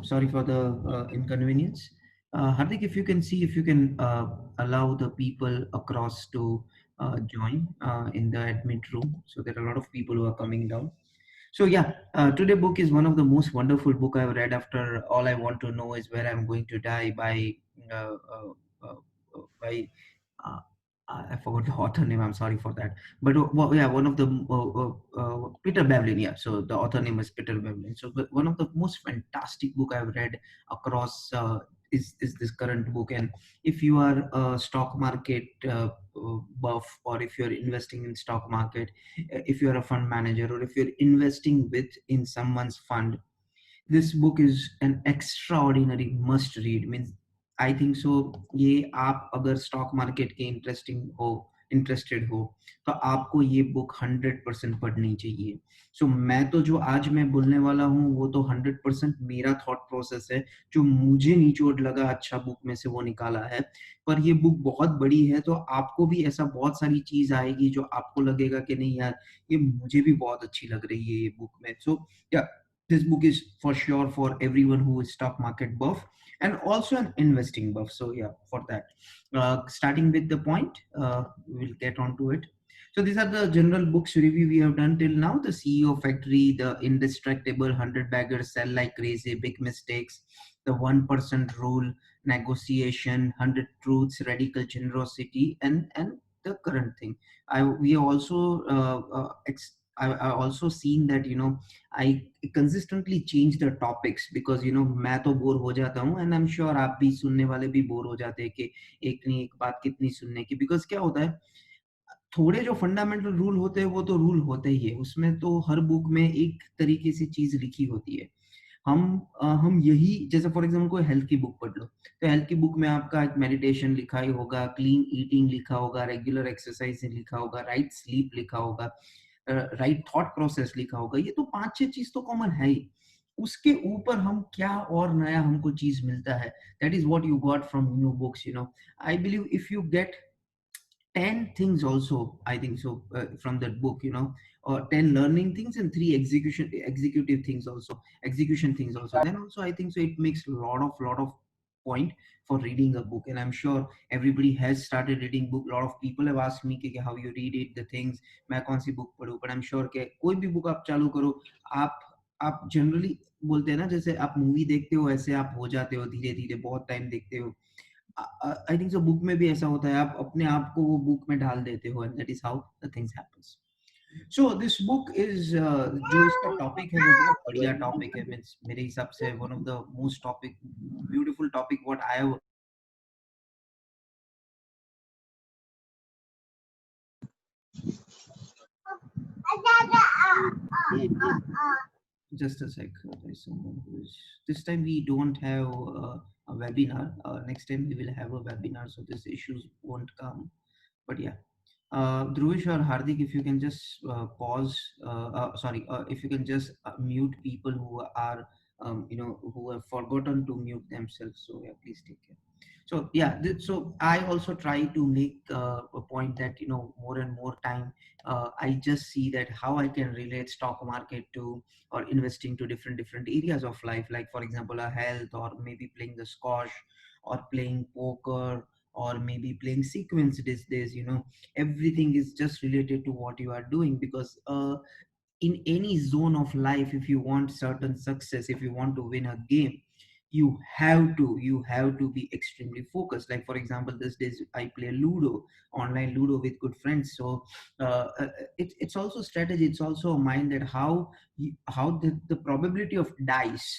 Sorry for the inconvenience. Hardik, if you can see if you can allow the people across to join in the admit room. So there are a lot of people who are coming down. So yeah, today book is one of the most wonderful book I've read. After All I Want to Know Is Where I'm Going to Die uh, uh, by uh, I forgot the author name. I'm sorry for that. But well, yeah, one of the Peter Bavlin. Yeah, so the author name is Peter Bavlin. So one of the most fantastic book I've read across is this current book. And if you are a stock market buff, or if you're investing in stock market, if you're a fund manager, or if you're investing with in someone's fund, this book is an extraordinary must read. Means I think so ये आप अगर stock market के interested हो तो आपको ये book 100% पढ़नी चाहिए. सो मैं तो जो आज मैं बोलने वाला हूँ वो तो 100% मेरा थॉट प्रोसेस है, जो मुझे निचोड़ लगा अच्छा बुक में से वो निकाला है. पर ये बुक बहुत बड़ी है तो आपको भी ऐसा बहुत सारी चीज आएगी जो आपको लगेगा कि नहीं यार ये मुझे भी बहुत अच्छी लग रही है ये बुक में. सो या this book is for sure for everyone who is stock market buff and also an investing buff. So yeah, for that, starting with the point, we'll get on to it. So these are the general books review we have done till now: the CEO Factory, the Indestructible, 100 Baggers Sell Like Crazy, Big Mistakes, the 1% Rule, Negotiation, 100 Truths, Radical Generosity, and the current thing. We also I also seen that I consistently change the topics because मैं तो bore हो जाता हूँ, and I'm sure आप भी सुनने वाले भी बोर हो जाते हैं कि एक नहीं एक बात कितनी सुनने की. बिकॉज क्या होता है, थोड़े जो फंडामेंटल रूल होते हैं वो तो रूल होते ही है, उसमें तो हर बुक में एक तरीके से चीज लिखी होती है. हम यही, जैसे फॉर एग्जाम्पल कोई हेल्थ की बुक पढ़ लो, तो हेल्थ की बुक में आपका एक मेडिटेशन लिखा ही होगा, क्लीन ईटिंग लिखा होगा, रेगुलर एक्सरसाइज लिखा होगा, राइट स्लीप लिखा होगा, राइट थॉट प्रोसेस लिखा होगा. ये तो पांच छह चीज तो कॉमन है ही. उसके ऊपर हम क्या और नया हमको चीज मिलता है, that is what you got from new books. I believe if you get 10 things also, I think so, from that book, or 10 learning things and 3 executive things also, execution things also, then also I think so it makes a lot of point for reading a book. And I'm sure everybody has started reading book. A lot of people have asked me कि how you read it, the things, मैं कौन सी book पढूं. But I'm sure कि कोई भी book आप चालू करो, आप जनरली बोलते हैं ना, जैसे आप मूवी देखते हो ऐसे आप हो जाते हो धीरे धीरे, बहुत टाइम देखते हो. आई थिंक सो बुक में भी ऐसा होता है, आप अपने आप को वो बुक में डाल देते हो, and that is how the things happens. So this book is, जो इसका टॉपिक है वो बहुत बढ़िया टॉपिक है. मींस मेरे हिसाब से one of the most topic, beautiful topic what I have. Just a sec. There's someone who is. This time we don't have a webinar. Next time we will have a webinar, so these issues won't come. But yeah, Dhruvish or Hardik, if you can just pause. Sorry, if you can just mute people who are, who have forgotten to mute themselves. So yeah, please take care. So yeah, so I also try to make a point that more and more time, I just see that how I can relate stock market to, or investing to different areas of life, like for example a health, or maybe playing the squash, or playing poker, or maybe playing sequence these days. Everything is just related to what you are doing, because in any zone of life, if you want certain success, if you want to win a game, you have to be extremely focused. Like for example, these days I play ludo, online ludo with good friends. So it's also strategy, it's also a mind, that how the probability of dice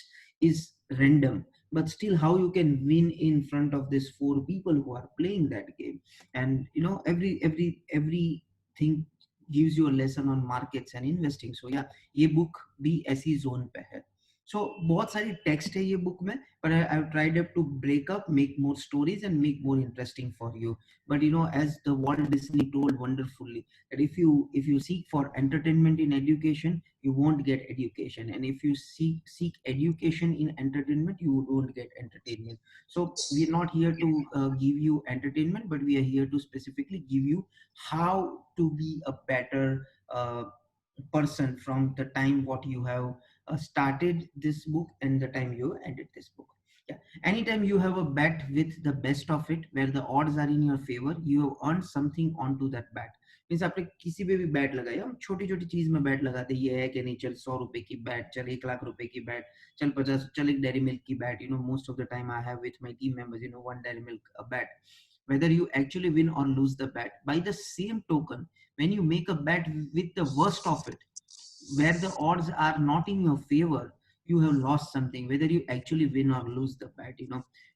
is random, but still how you can win in front of these four people who are playing that game. And every thing gives you a lesson on markets and investing. So yeah, ये book भी ऐसी zone पे है. So बहुत सारी text है ये book में, but I've tried up to break up, make more stories and make more interesting for you. But as the Walt Disney told wonderfully, that if you seek for entertainment in education, you won't get education, and if you seek education in entertainment, you don't get entertainment. So we're not here to give you entertainment, but we are here to specifically give you how to be a better person from the time what you have started this book and the time you ended this book. Yeah. Anytime you have a bet with the best of it, where the odds are in your favor, you have earned something onto that bet. Means आपने किसी पे भी bat लगाया, हम छोटी छोटी चीज में बैट लगाते, ये है कि नहीं, चल 100 रुपए की बैट, चल 1 लाख रुपए की बैट, चल 50, चल एक डेयरी मिल्क की bat. Most of the time I have with my team members, one dairy milk a bet. Whether you actually win or lose the bet, by the same token, when you make a bet with the worst of it, where the odds are not in your favor, you have lost something, whether you actually win or lose the bet.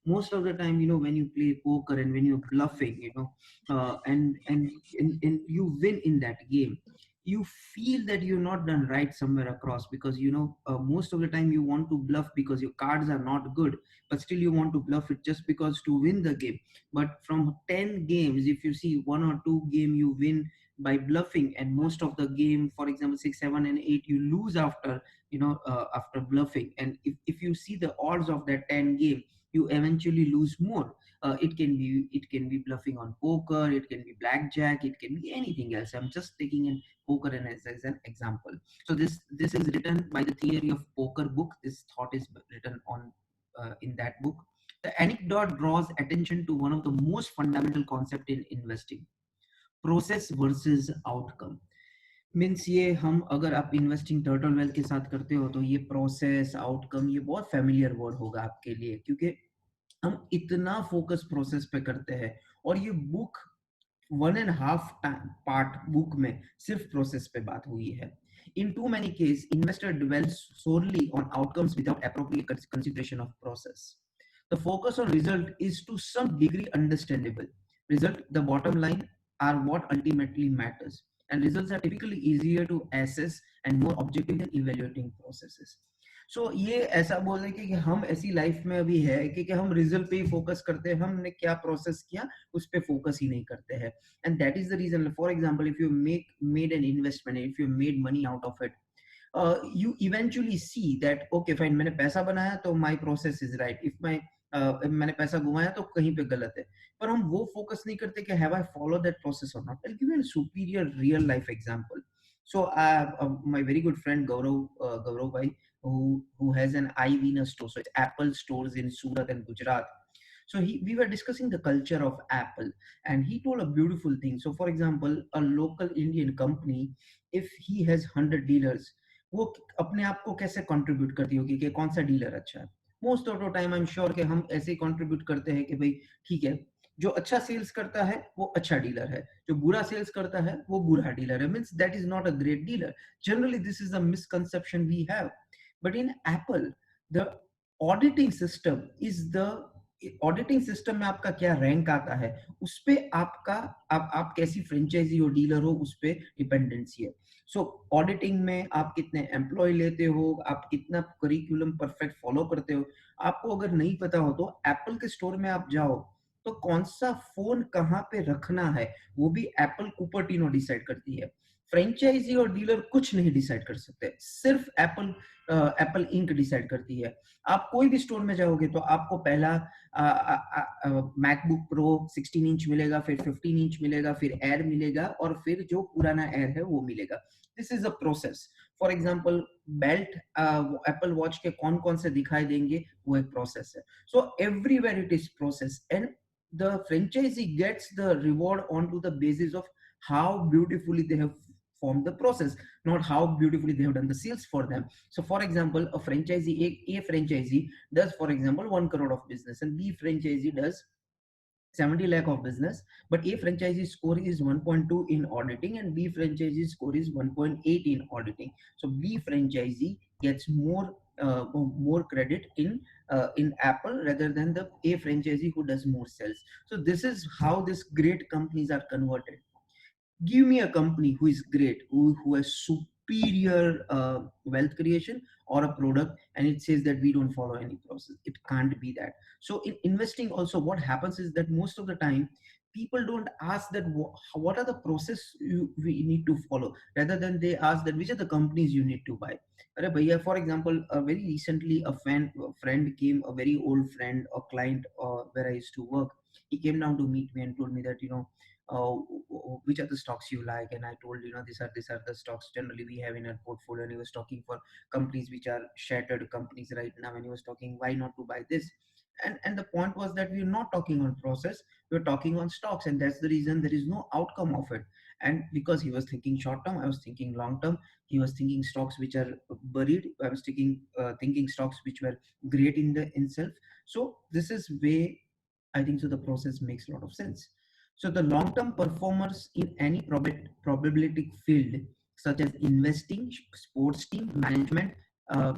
Most of the time, when you play poker and when you're bluffing, and you win in that game, you feel that you're not done right somewhere across, because most of the time you want to bluff because your cards are not good, but still you want to bluff it just because to win the game. But from 10 games, if you see one or two game you win by bluffing, and most of the game, for example 6, 7 and 8, you lose after after bluffing. And if you see the odds of that 10 game, you eventually lose more. It can be bluffing on poker, it can be blackjack, it can be anything else. I'm just taking in poker and as an example. So this is written by the theory of poker book. This thought is written on in that book. The anecdote draws attention to one of the most fundamental concept in investing: process versus outcome. Means ये हम, अगर आप investing turtle wealth के साथ करते हो, तो ये प्रोसेस आउटकम ये बहुत फेमिलियर वर्ड होगा आपके लिए, क्योंकि हम इतना फोकस प्रोसेस पे करते हैं. और ये बुक 1.5 पार्ट बुक में सिर्फ प्रोसेस पे बात हुई है. In too many cases, investor dwells solely on outcomes without appropriate consideration of process. The focus on result is to some degree understandable. Result, the bottom line, are what ultimately matters, and results are typically easier to assess and more objective than evaluating processes. सो ये ऐसा बोल रहे कि हम ऐसी life में अभी है कि हम रिजल्ट पे ही फोकस करते हैं, हमने क्या प्रोसेस किया उस पे फोकस ही नहीं करते हैं. And that is the reason. For example, if you made an investment, if you made money out of it, you eventually see that okay fine, मैंने पैसा बनाया तो my process is right. if my मैंने पैसा घुमाया तो कहीं पे गलत है, पर हम वो फोकस नहीं करते कि have I followed that process or not. I'll give you a superior real life example. So my very good friend Gaurav bhai, who has an iVina store, so it's Apple stores in Surat and Gujarat. So we were discussing the culture of Apple, and he told a beautiful thing. So for example, a local Indian company, if he has 100 dealers, वो अपने आप को कैसे contribute करती होगी कि कौन सा डीलर अच्छा है. Most of the time I am sure कि हम ऐसे ही कंट्रीब्यूट करते हैं कि भाई ठीक है, जो अच्छा सेल्स करता है वो अच्छा डीलर है, जो बुरा सेल्स करता है वो बुरा डीलर है. Means that is not a great dealer. Generally this is the misconception we have. But in Apple, the auditing system is the auditing system में आपका क्या रैंक आता है, उस पे आपका आप कैसी फ्रेंचाइजी और डीलर हो उस पे डिपेंडेंसी है. सो ऑडिटिंग में आप कितने एम्प्लॉय लेते हो, आप कितना करिकुलम परफेक्ट फॉलो करते हो, आपको अगर नहीं पता हो तो एप्पल के स्टोर में आप जाओ तो कौन सा फोन कहाँ पे रखना है वो भी एप्पल कुपर्टिनो डिसाइड करती है. फ्रेंचाइजी और डीलर कुछ नहीं डिसाइड कर सकते, सिर्फ एप्पल इंक डिसाइड करती है. आप कोई भी स्टोर में जाओगे तो आपको पहला मैकबुक प्रो 16 इंच मिलेगा, फिर 15 इंच मिलेगा, फिर एयर मिलेगा, और फिर जो पुराना एयर है वो मिलेगा. This is a process. For example, belt Apple watch के कौन कौन से दिखाई देंगे, वो एक प्रोसेस है. So everywhere it is process, and the franchisee gets the reward onto the basis of how beautifully they have formed the process, not how beautifully they have done the sales for them. So for example, a franchisee does, for example, 1 crore of business, and B franchisee does 70 lakh of business, but A franchisee score is 1.2 in auditing and B franchisee score is 1.8 in auditing. So B franchisee gets more credit in Apple rather than the A franchisee who does more sales. So this is how these great companies are converted. Give me a company who is great, who has superior wealth creation or a product, and it says that we don't follow any process. It can't be that. So in investing also, what happens is that most of the time people don't ask that what are the process we need to follow, rather than they ask that which are the companies you need to buy. Arre bhaiya, for example, very recently a friend came, a very old friend, a client where I used to work. He came down to meet me and told me that which are the stocks you like, and I told, these are the stocks generally we have in our portfolio, and he was talking for companies which are shattered companies right now, and he was talking why not to buy this. And the point was that we're not talking on process, we're talking on stocks, and that's the reason there is no outcome of it. And because he was thinking short term, I was thinking long term. He was thinking stocks which are buried, I was thinking stocks which were great in the itself. So this is way, I think so the process makes a lot of sense. So the long term performers in any probabilistic field, such as investing, sports team management, uh,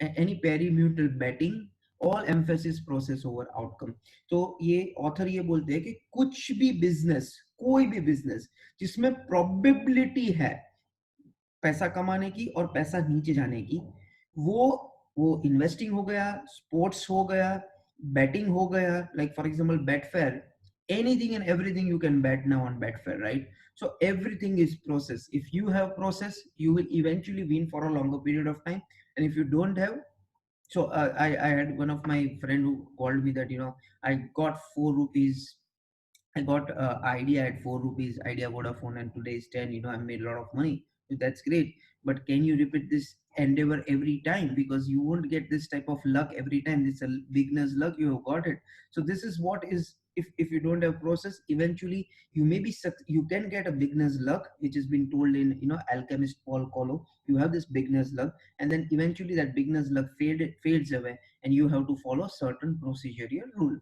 any peri-mutual betting, all emphasis process over outcome. तो ये author ये बोलते हैं कि कुछ भी business, कोई भी बिजनेस जिसमें प्रोबेबिलिटी है पैसा कमाने की और पैसा नीचे जाने की, वो वो इन्वेस्टिंग हो गया, स्पोर्ट्स हो गया, बैटिंग हो गया, like for example Betfair, anything and everything you can bet now on betfair, right? So everything is process. If you have process, you will eventually win for a longer period of time, and if you don't have, so I had one of my friend who called me that, I got 4 rupees, I got idea at 4 rupees, idea Vodafone, and today is 10. I made a lot of money. So that's great. But can you repeat this endeavor every time? Because you won't get this type of luck every time. It's a beginner's luck. You have got it. So this is what is, if you don't have process, eventually you maybe you can get a beginner's luck, which has been told in Alchemist Paul Coelho. You have this beginner's luck, and then eventually that beginner's luck fades away, and you have to follow certain procedural rule.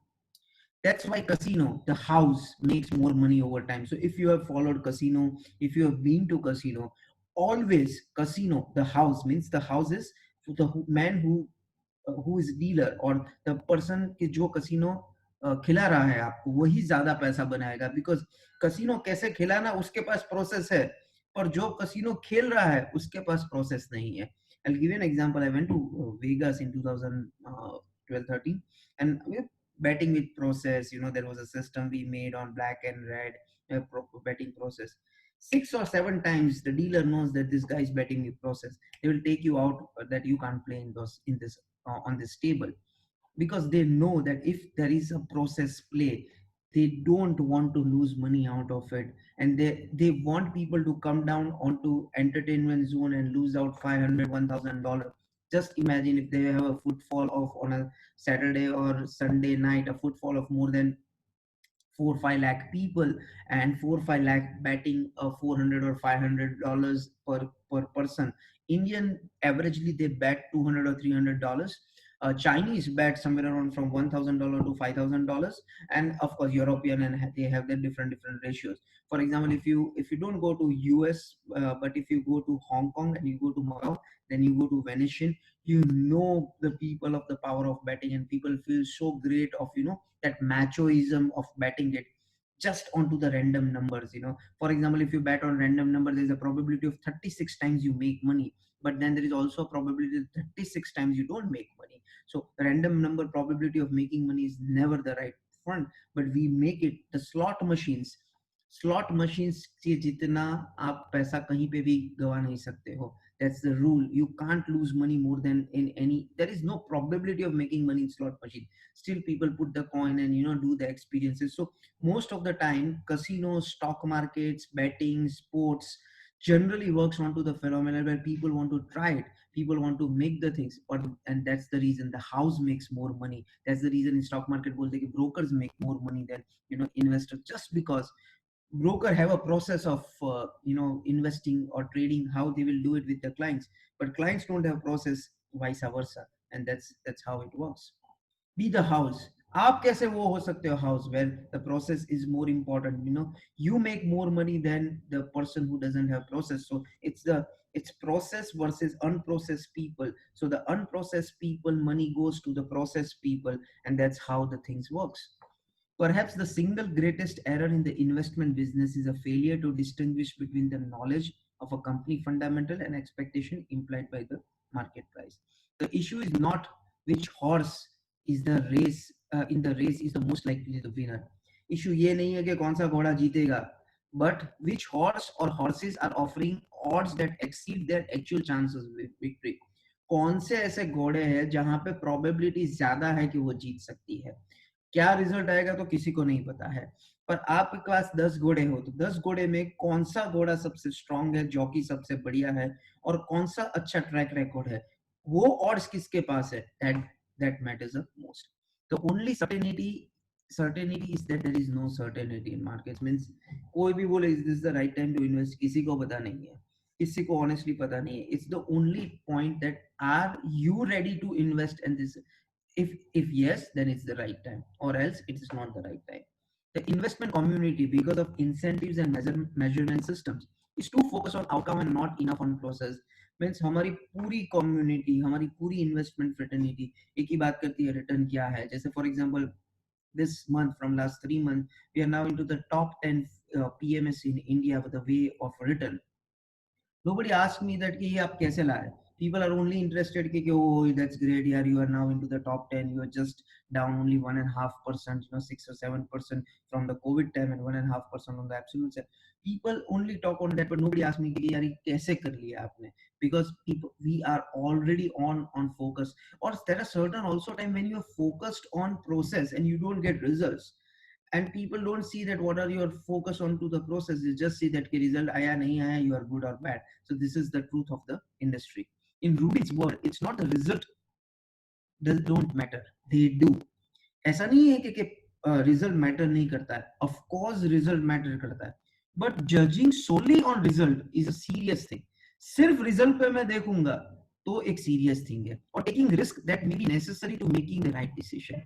That's why casino, the house, makes more money over time. So if you have followed casino, if you have been to casino, always casino, the house, means the house is the man who is dealer, or the person कि जो casino खिला रहा है आपको, वही ज्यादा पैसा बनाएगा, because casino कैसे खिलाना उसके पास process है, और जो casino खेल रहा है उसके पास process नहीं है. I'll give you an example. I went to Vegas in 2012-13, and betting with process. There was a system we made on black and red, betting process. 6 or 7 times the dealer knows that this guy is betting with process. They will take you out, that you can't play in this on this table, because they know that if there is a process play, they don't want to lose money out of it, and they want people to come down onto entertainment zone and lose out 500 $1,000. Just imagine if they have a footfall of, on a Saturday or Sunday night, a footfall of more than 4 or 5 lakh people, and 4 or 5 lakh betting, 400 or $500 per person. Indian averagely they bet $200 or $300. Chinese bet somewhere around from $1,000 to $5,000, and of course European, and they have their different ratios. For example, if you don't go to US, but if you go to Hong Kong and you go to Macau, then you go to Venetian, the people of the power of betting, and people feel so great of that machoism of betting it just onto the random numbers. For example, if you bet on random number, there's a probability of 36 times you make money, but then there is also a probability that 36 times you don't make money. So random number probability of making money is never the right front, but we make it. The slot machines से जितना आप पैसा कहीं पे भी गवा नहीं सकते हो. That's the rule. You can't lose money more than in any. There is no probability of making money in slot machine. Still, people put the coin and do the experiences. So most of the time, casinos, stock markets, betting, sports generally works onto the phenomenon where people want to try it. People want to make the things, and that's the reason the house makes more money. That's the reason in stock market बोलते हैं कि brokers make more money than investors, just because broker have a process of investing or trading, how they will do it with the clients, but clients don't have process, vice versa, and that's how it works. Be the house. आप कैसे वो हो सकते हो house where the process is more important. You make more money than the person who doesn't have process. So it's process versus unprocessed people. So the unprocessed people, money goes to the processed people, and that's how the things works. Perhaps the single greatest error in the investment business is a failure to distinguish between the knowledge of a company fundamental and expectation implied by the market price. The issue is not which horse is the race in the race is the most likely the winner. Issue ये नहीं है कि कौन सा घोड़ा जीतेगा, but which horse or horses are offering odds that exceed their actual chances of victory. कौन से ऐसे घोड़े हैं जहां पे probability ज्यादा है कि वो जीत सकती है. क्या रिजल्ट आएगा तो किसी को नहीं पता है. पर आपके पास 10 घोड़े हो तो 10 घोड़े में कौन सा घोड़ा सबसे स्ट्रांग है, जॉकी सबसे बढ़िया है और कौन सा अच्छा ट्रैक रिकॉर्ड है, वो ऑड्स किसके पास है, that that matters the most. The only certainty is that there is no certainty in markets. Means कोई भी बोले is this the right time to invest, किसी को पता नहीं है, किसी को ऑनेस्टली पता नहीं है. It's the only point that are you ready to invest in this. If yes, then it's the right time, or else it is not the right time. The investment community, because of incentives and measurement systems, is too focused on outcome and not enough on process. Means हमारी पूरी community, हमारी पूरी investment fraternity एक ही बात करती है, return क्या है. जैसे for example this month, from last 3 months, we are now into the top 10 PMS in India with a way of return. Nobody asked me that कि ये आप कैसे लाए. People are only interested कि oh that's great यार, you are now into the top 10, you are just down only 1.5%, 6 or 7% from the COVID time and 1.5% on the absolute side. People only talk on that, but nobody asked me कि यार ये कैसे कर लिया आपने, because people, we are already on focus. Or there are certain also time when you are focused on process and you don't get results, and people don't see that what are your focus on to the process. You just see that result aaya nahi aaya, you are good or bad. So this is the truth of the industry. In Ruby's world, it's not the result does don't matter, they do. ऐसा नहीं है कि result matter नहीं करता है, of course result matter करता है, but judging solely on result is a serious thing. सिर्फ रिजल्ट पे मैं देखूंगा तो एक सीरियस थिंग है, और taking risk that may be necessary to making the right decision.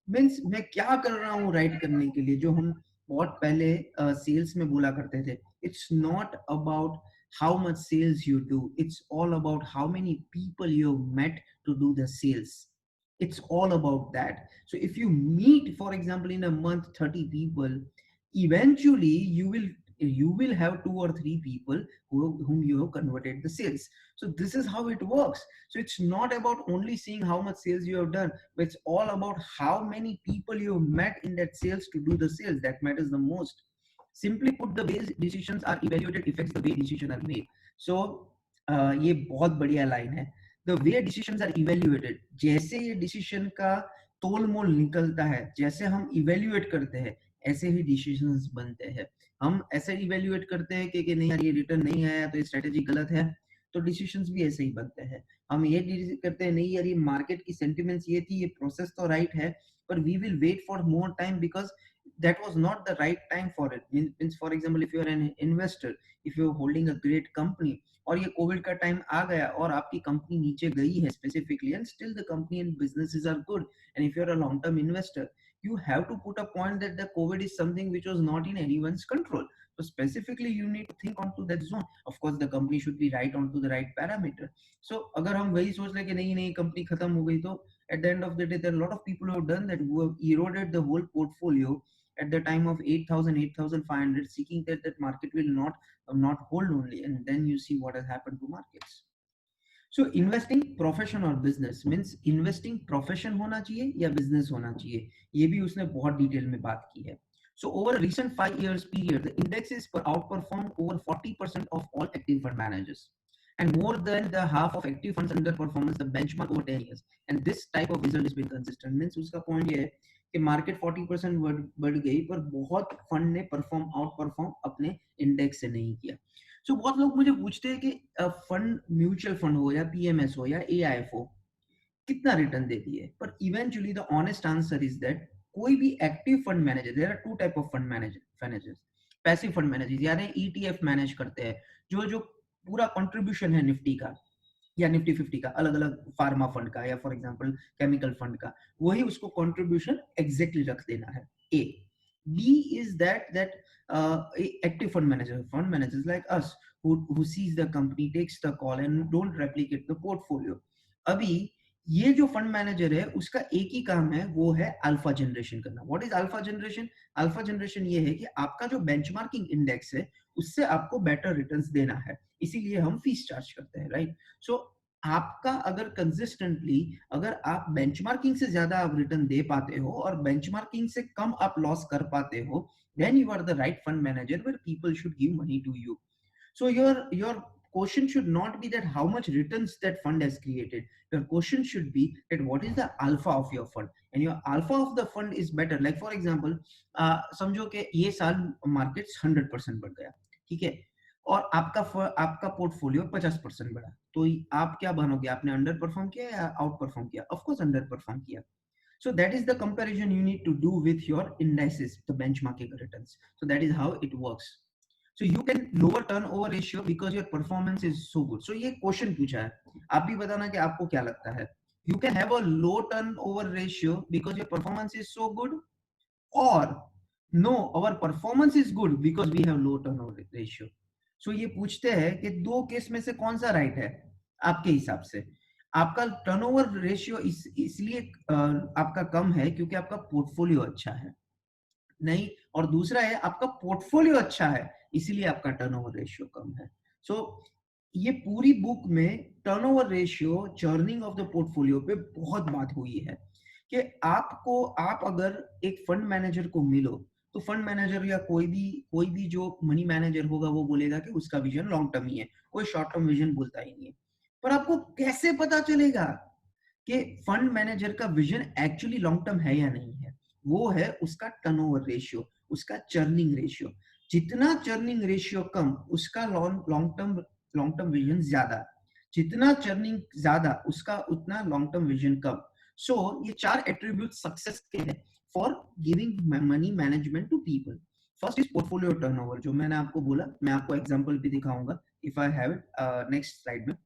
Means मैं क्या कर रहा हूँ राइट करने के लिए, जो हम बहुत पहले सेल्स में बोला करते थे. It's not about how much sales you do, it's all about how many people you met to do the sales. It's all about that. So if you meet, for example, in a month 30 people, eventually you will have 2 or 3 people whom you have converted the sales. So this is how it works. So it's not about only seeing how much sales you have done, but it's all about how many people you have met in that sales to do the sales. That matters the most. Simply put, the way decisions are evaluated affects the way decisions are made. So ये बहुत बढ़िया line है. The way decisions are evaluated, जैसे ये decision का तोल मोल निकलता है, जैसे हम evaluate करते हैं, ऐसे ही decisions बनते हैं. हम ऐसे evaluate करते हैं कि नहीं यार ये रिटर्न नहीं आया तो ये स्ट्रेटेजी गलत है, तो decisions भी ऐसे ही बनते हैं. हम ये करते हैं नहीं यार ये मार्केट की सेंटिमेंट्स ये थी, ये प्रोसेस तो राइट है, पर we will wait for more time because that was not the right time for it. Means for example, if you are an investor, if you are holding a great company, और ये Covid का time आ गया और आपकी company नीचे गई है specifically, and still the company and businesses are good, and if you are a long term investor, you have to put a point that the COVID is something which was not in anyone's control. So specifically, you need to think onto that zone. Of course, the company should be right onto the right parameter. So अगर हम वही सोच लें कि नहीं नहीं company खत्म हो गई, तो at the end of the day, there are a lot of people who have done that, who have eroded the whole portfolio at the time of 8,000, 8,500, seeking that that market will not hold only, and then you see what has happened to markets. So investing profession और business means investing profession होना चाहिए या business होना चाहिए, ये भी उसने बहुत डिटेल में बात की है. So over a recent 5 years period, the index is outperformed over 40% of all active fund managers, and more than the half of active funds underperforms the benchmark over 10 years. And this type of result has been consistent. Means उसका point ये है कि market 40% बढ़ गई, पर बहुत fund ने perform out perform अपने इंडेक्स से नहीं किया. सो बहुत लोग मुझे पूछते हैं कि फंड, म्यूचुअल फंड हो या पीएमएस हो या एआईएफ हो, कितना रिटर्न देती है. पर eventually the honest answer is that कोई भी active fund manager, there are two type of fund managers. Passive fund managers यानी ईटीएफ मैनेज करते हैं, जो जो पूरा कंट्रीब्यूशन है निफ्टी का या निफ्टी 50 का, अलग अलग फार्मा फंड का या फॉर एग्जांपल केमिकल फंड का, वही उसको कंट्रीब्यूशन एग्जैक्टली रख देना है. A. B is that active fund managers like us who sees the company, takes the call and don't replicate the portfolio. अभी ये जो फंड मैनेजर है उसका एक ही काम है, वो है अल्फा जनरेशन करना. What is alpha generation? Alpha generation ये है कि आपका जो बेंचमार्किंग इंडेक्स है उससे आपको बेटर रिटर्न्स देना है, इसीलिए हम फीस चार्ज करते हैं, राइट. सो आपका अगर कंसिस्टेंटली, अगर आप बेंचमार्किंग से ज्यादा आप रिटर्न दे पाते हो और बेंचमार्किंग से कम आप लॉस कर पाते हो, then you are the right fund manager where people should give money to you. So your question should not be that how much returns that fund has created. Your question should be that what is the alpha of your fund, and your alpha of the fund is better. Like for example, समझो कि ये साल markets 100% बढ़ गया, ठीक है, और आपका पोर्टफोलियो 50% बढ़ा, तो आप क्या बनोगे, आपने अंडर परफॉर्म किया या आउट परफॉर्म किया? ऑफ कोर्स अंडर परफॉर्म किया. So that is the comparison you need to do with your indices, the benchmarking returns. So that is how it works. So you can lower turnover ratio because your performance is so good. So ये question पूछा है, आप भी बताना कि आपको क्या लगता है. You can have a low turnover ratio because your performance is so good, or no, our performance is good because we have low turnover ratio. So ये पूछते हैं कि दो केस में से कौन सा राइट है आपके हिसाब से. आपका टर्नओवर रेशियो इसलिए आपका कम है क्योंकि आपका पोर्टफोलियो अच्छा है, नहीं, और दूसरा है आपका पोर्टफोलियो अच्छा है इसीलिए आपका टर्नओवर रेशियो कम है. सो ये पूरी बुक में turnover ratio, churning of the portfolio पे बहुत बात हुई है कि आप अगर एक फंड मैनेजर को मिलो तो फंड मैनेजर या कोई भी जो मनी मैनेजर होगा वो बोलेगा कि उसका विजन लॉन्ग टर्म ही है, कोई शॉर्ट टर्म विजन बोलता ही नहीं है. पर आपको कैसे पता चलेगा कि फंड मैनेजर का विजन एक्चुअली लॉन्ग टर्म है या नहीं है? वो है उसका टर्नओवर रेशियो, उसका चर्निंग रेशियो. जितना चर्निंग रेशियो कम, उसका लॉन्ग टर्म विजन ज्यादा. जितना चर्निंग ज्यादा, उसका उतना लॉन्ग टर्म विजन कम. सो ये 4 एट्रीब्यूट सक्सेस के हैं for giving money management to people. First is portfolio turnover, जो मैंने आपको बोला, मैं आपको एग्जांपल भी दिखाऊंगा if I have it next slide में.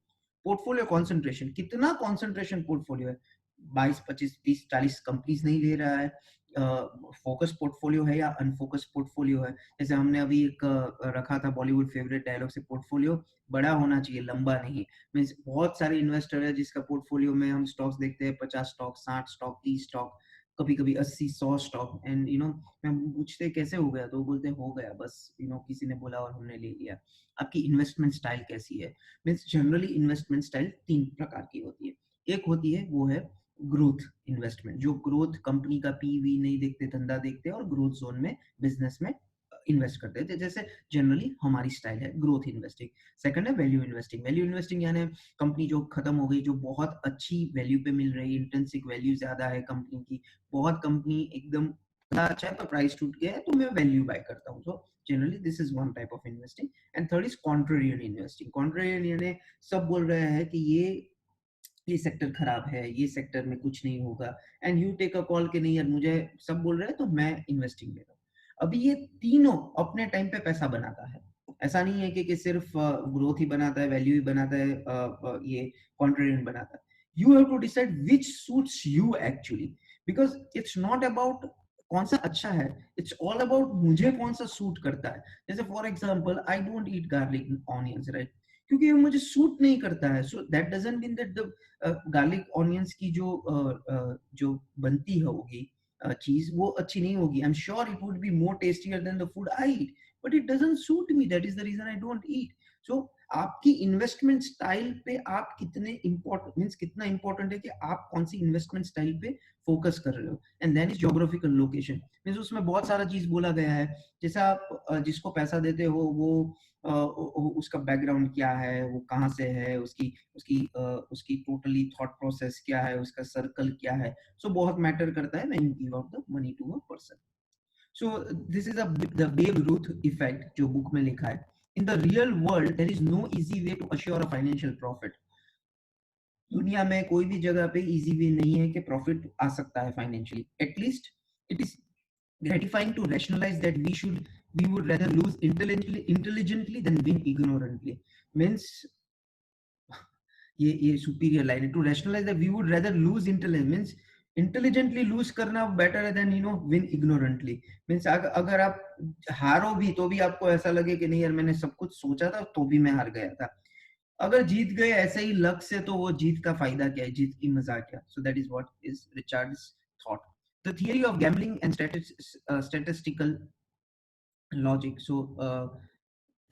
पोर्टफोलियो कॉन्सेंट्रेशन, कितना कॉन्सेंट्रेशन पोर्टफोलियो है, 22 25 30 40 कंपनीज नहीं ले रहा है, फोकस पोर्टफोलियो है या अनफोकस पोर्टफोलियो है. जैसे हमने अभी एक रखा था बॉलीवुड फेवरेट डायलॉग से, पोर्टफोलियो बड़ा होना चाहिए, लंबा नहीं. मींस बहुत सारे इन्वेस्टर है जिसका पोर्टफोलियो में हम स्टॉक्स देखते हैं 50 स्टॉक, 60 स्टॉक, 30 स्टॉक, कभी कभी 80 100 स्टॉक, एंड हम पूछते कैसे हो गया, तो वो बोलते हो गया बस, किसी ने बोला और हमने ले लिया. आपकी इन्वेस्टमेंट स्टाइल कैसी है? मीन्स जनरली इन्वेस्टमेंट स्टाइल 3 प्रकार की होती है. एक होती है वो है ग्रोथ इन्वेस्टमेंट, जो ग्रोथ कंपनी का पीवी नहीं देखते, धंधा देखते और ग्रोथ जोन में बिजनेस में इन्वेस्ट करते हैं, जैसे जनरली हमारी स्टाइल है ग्रोथ इन्वेस्टिंग. सेकंड है वैल्यू इन्वेस्टिंग. वैल्यू इन्वेस्टिंग यानी कंपनी जो खत्म हो गई, जो बहुत अच्छी वैल्यू पे मिल रही है, इंट्रिंसिक वैल्यू ज्यादा है कंपनी की, बहुत कंपनी एकदम अच्छा है पर प्राइस टूट गया है तो मैं वैल्यू बाय करता हूँ. So generally this is one type of investing. And third is contrarian investing. Contrarian यानी सब बोल रहे हैं कि ये सेक्टर खराब है, ये सेक्टर में कुछ नहीं होगा, and you take a call कि नहीं यार मुझे सब बोल रहे हैं तो मैं इन्वेस्टिंग ले रहा हूँ. अभी ये तीनों अपने टाइम पे पैसा बनाता है. ऐसा नहीं है कि सिर्फ ग्रोथ ही बनाता है, वैल्यू ही बनाता है, ये कॉन्ट्रेरियन बनाता है. You have to decide which suits you actually, because it's not about कौन सा अच्छा है, इट्स ऑल अबाउट मुझे कौन सा सूट करता है. जैसे for example I don't eat garlic onions, right, क्योंकि ये मुझे सूट नहीं करता है. So that doesn't mean that the garlic onions की जो बनती होगी चीज वो अच्छी नहीं होगी. I am sure it would be more tastier than the food I eat, but it doesn't suit me, that is the reason I don't eat. So आपकी इन्वेस्टमेंट स्टाइल पे आप कितने इंपॉर्टेंट, मींस कितना इंपॉर्टेंट है कि आप कौन सी इन्वेस्टमेंट स्टाइल पे फोकस कर रहे हो. And then is geographical location. Means उसमें बहुत सारा चीज बोला गया है. जैसे आप जिसको पैसा देते हो वो उसका बैकग्राउंड क्या है, वो कहाँ से है, उसकी उसकी उसकी टोटली थॉट प्रोसेस क्या है, उसका सर्कल क्या है. सो बहुत मैटर करता है when you give out the money to a person. So this is the Babe Ruth effect जो बुक में लिखा है. In the real world there is no easy way to assure a financial profit. दुनिया में कोई भी जगह पे इजी वे नहीं है कि प्रॉफिट आ सकता है financially. At least it is gratifying to rationalize that we would rather lose intelligently than win ignorantly. Means ये सुपीरियर लाइन है. To rationalize that we would rather lose intelligence means intelligently lose करना better है than win ignorantly. Means अगर आप हारो भी तो भी आपको ऐसा लगे कि नहीं यार मैंने सब कुछ सोचा था तो भी मैं हार गया था. अगर जीत गए ऐसे ही लक से तो वो जीत का फायदा क्या है, जीत की मजा क्या. So that is what is Richards thought. The theory of gambling and statistical logic. So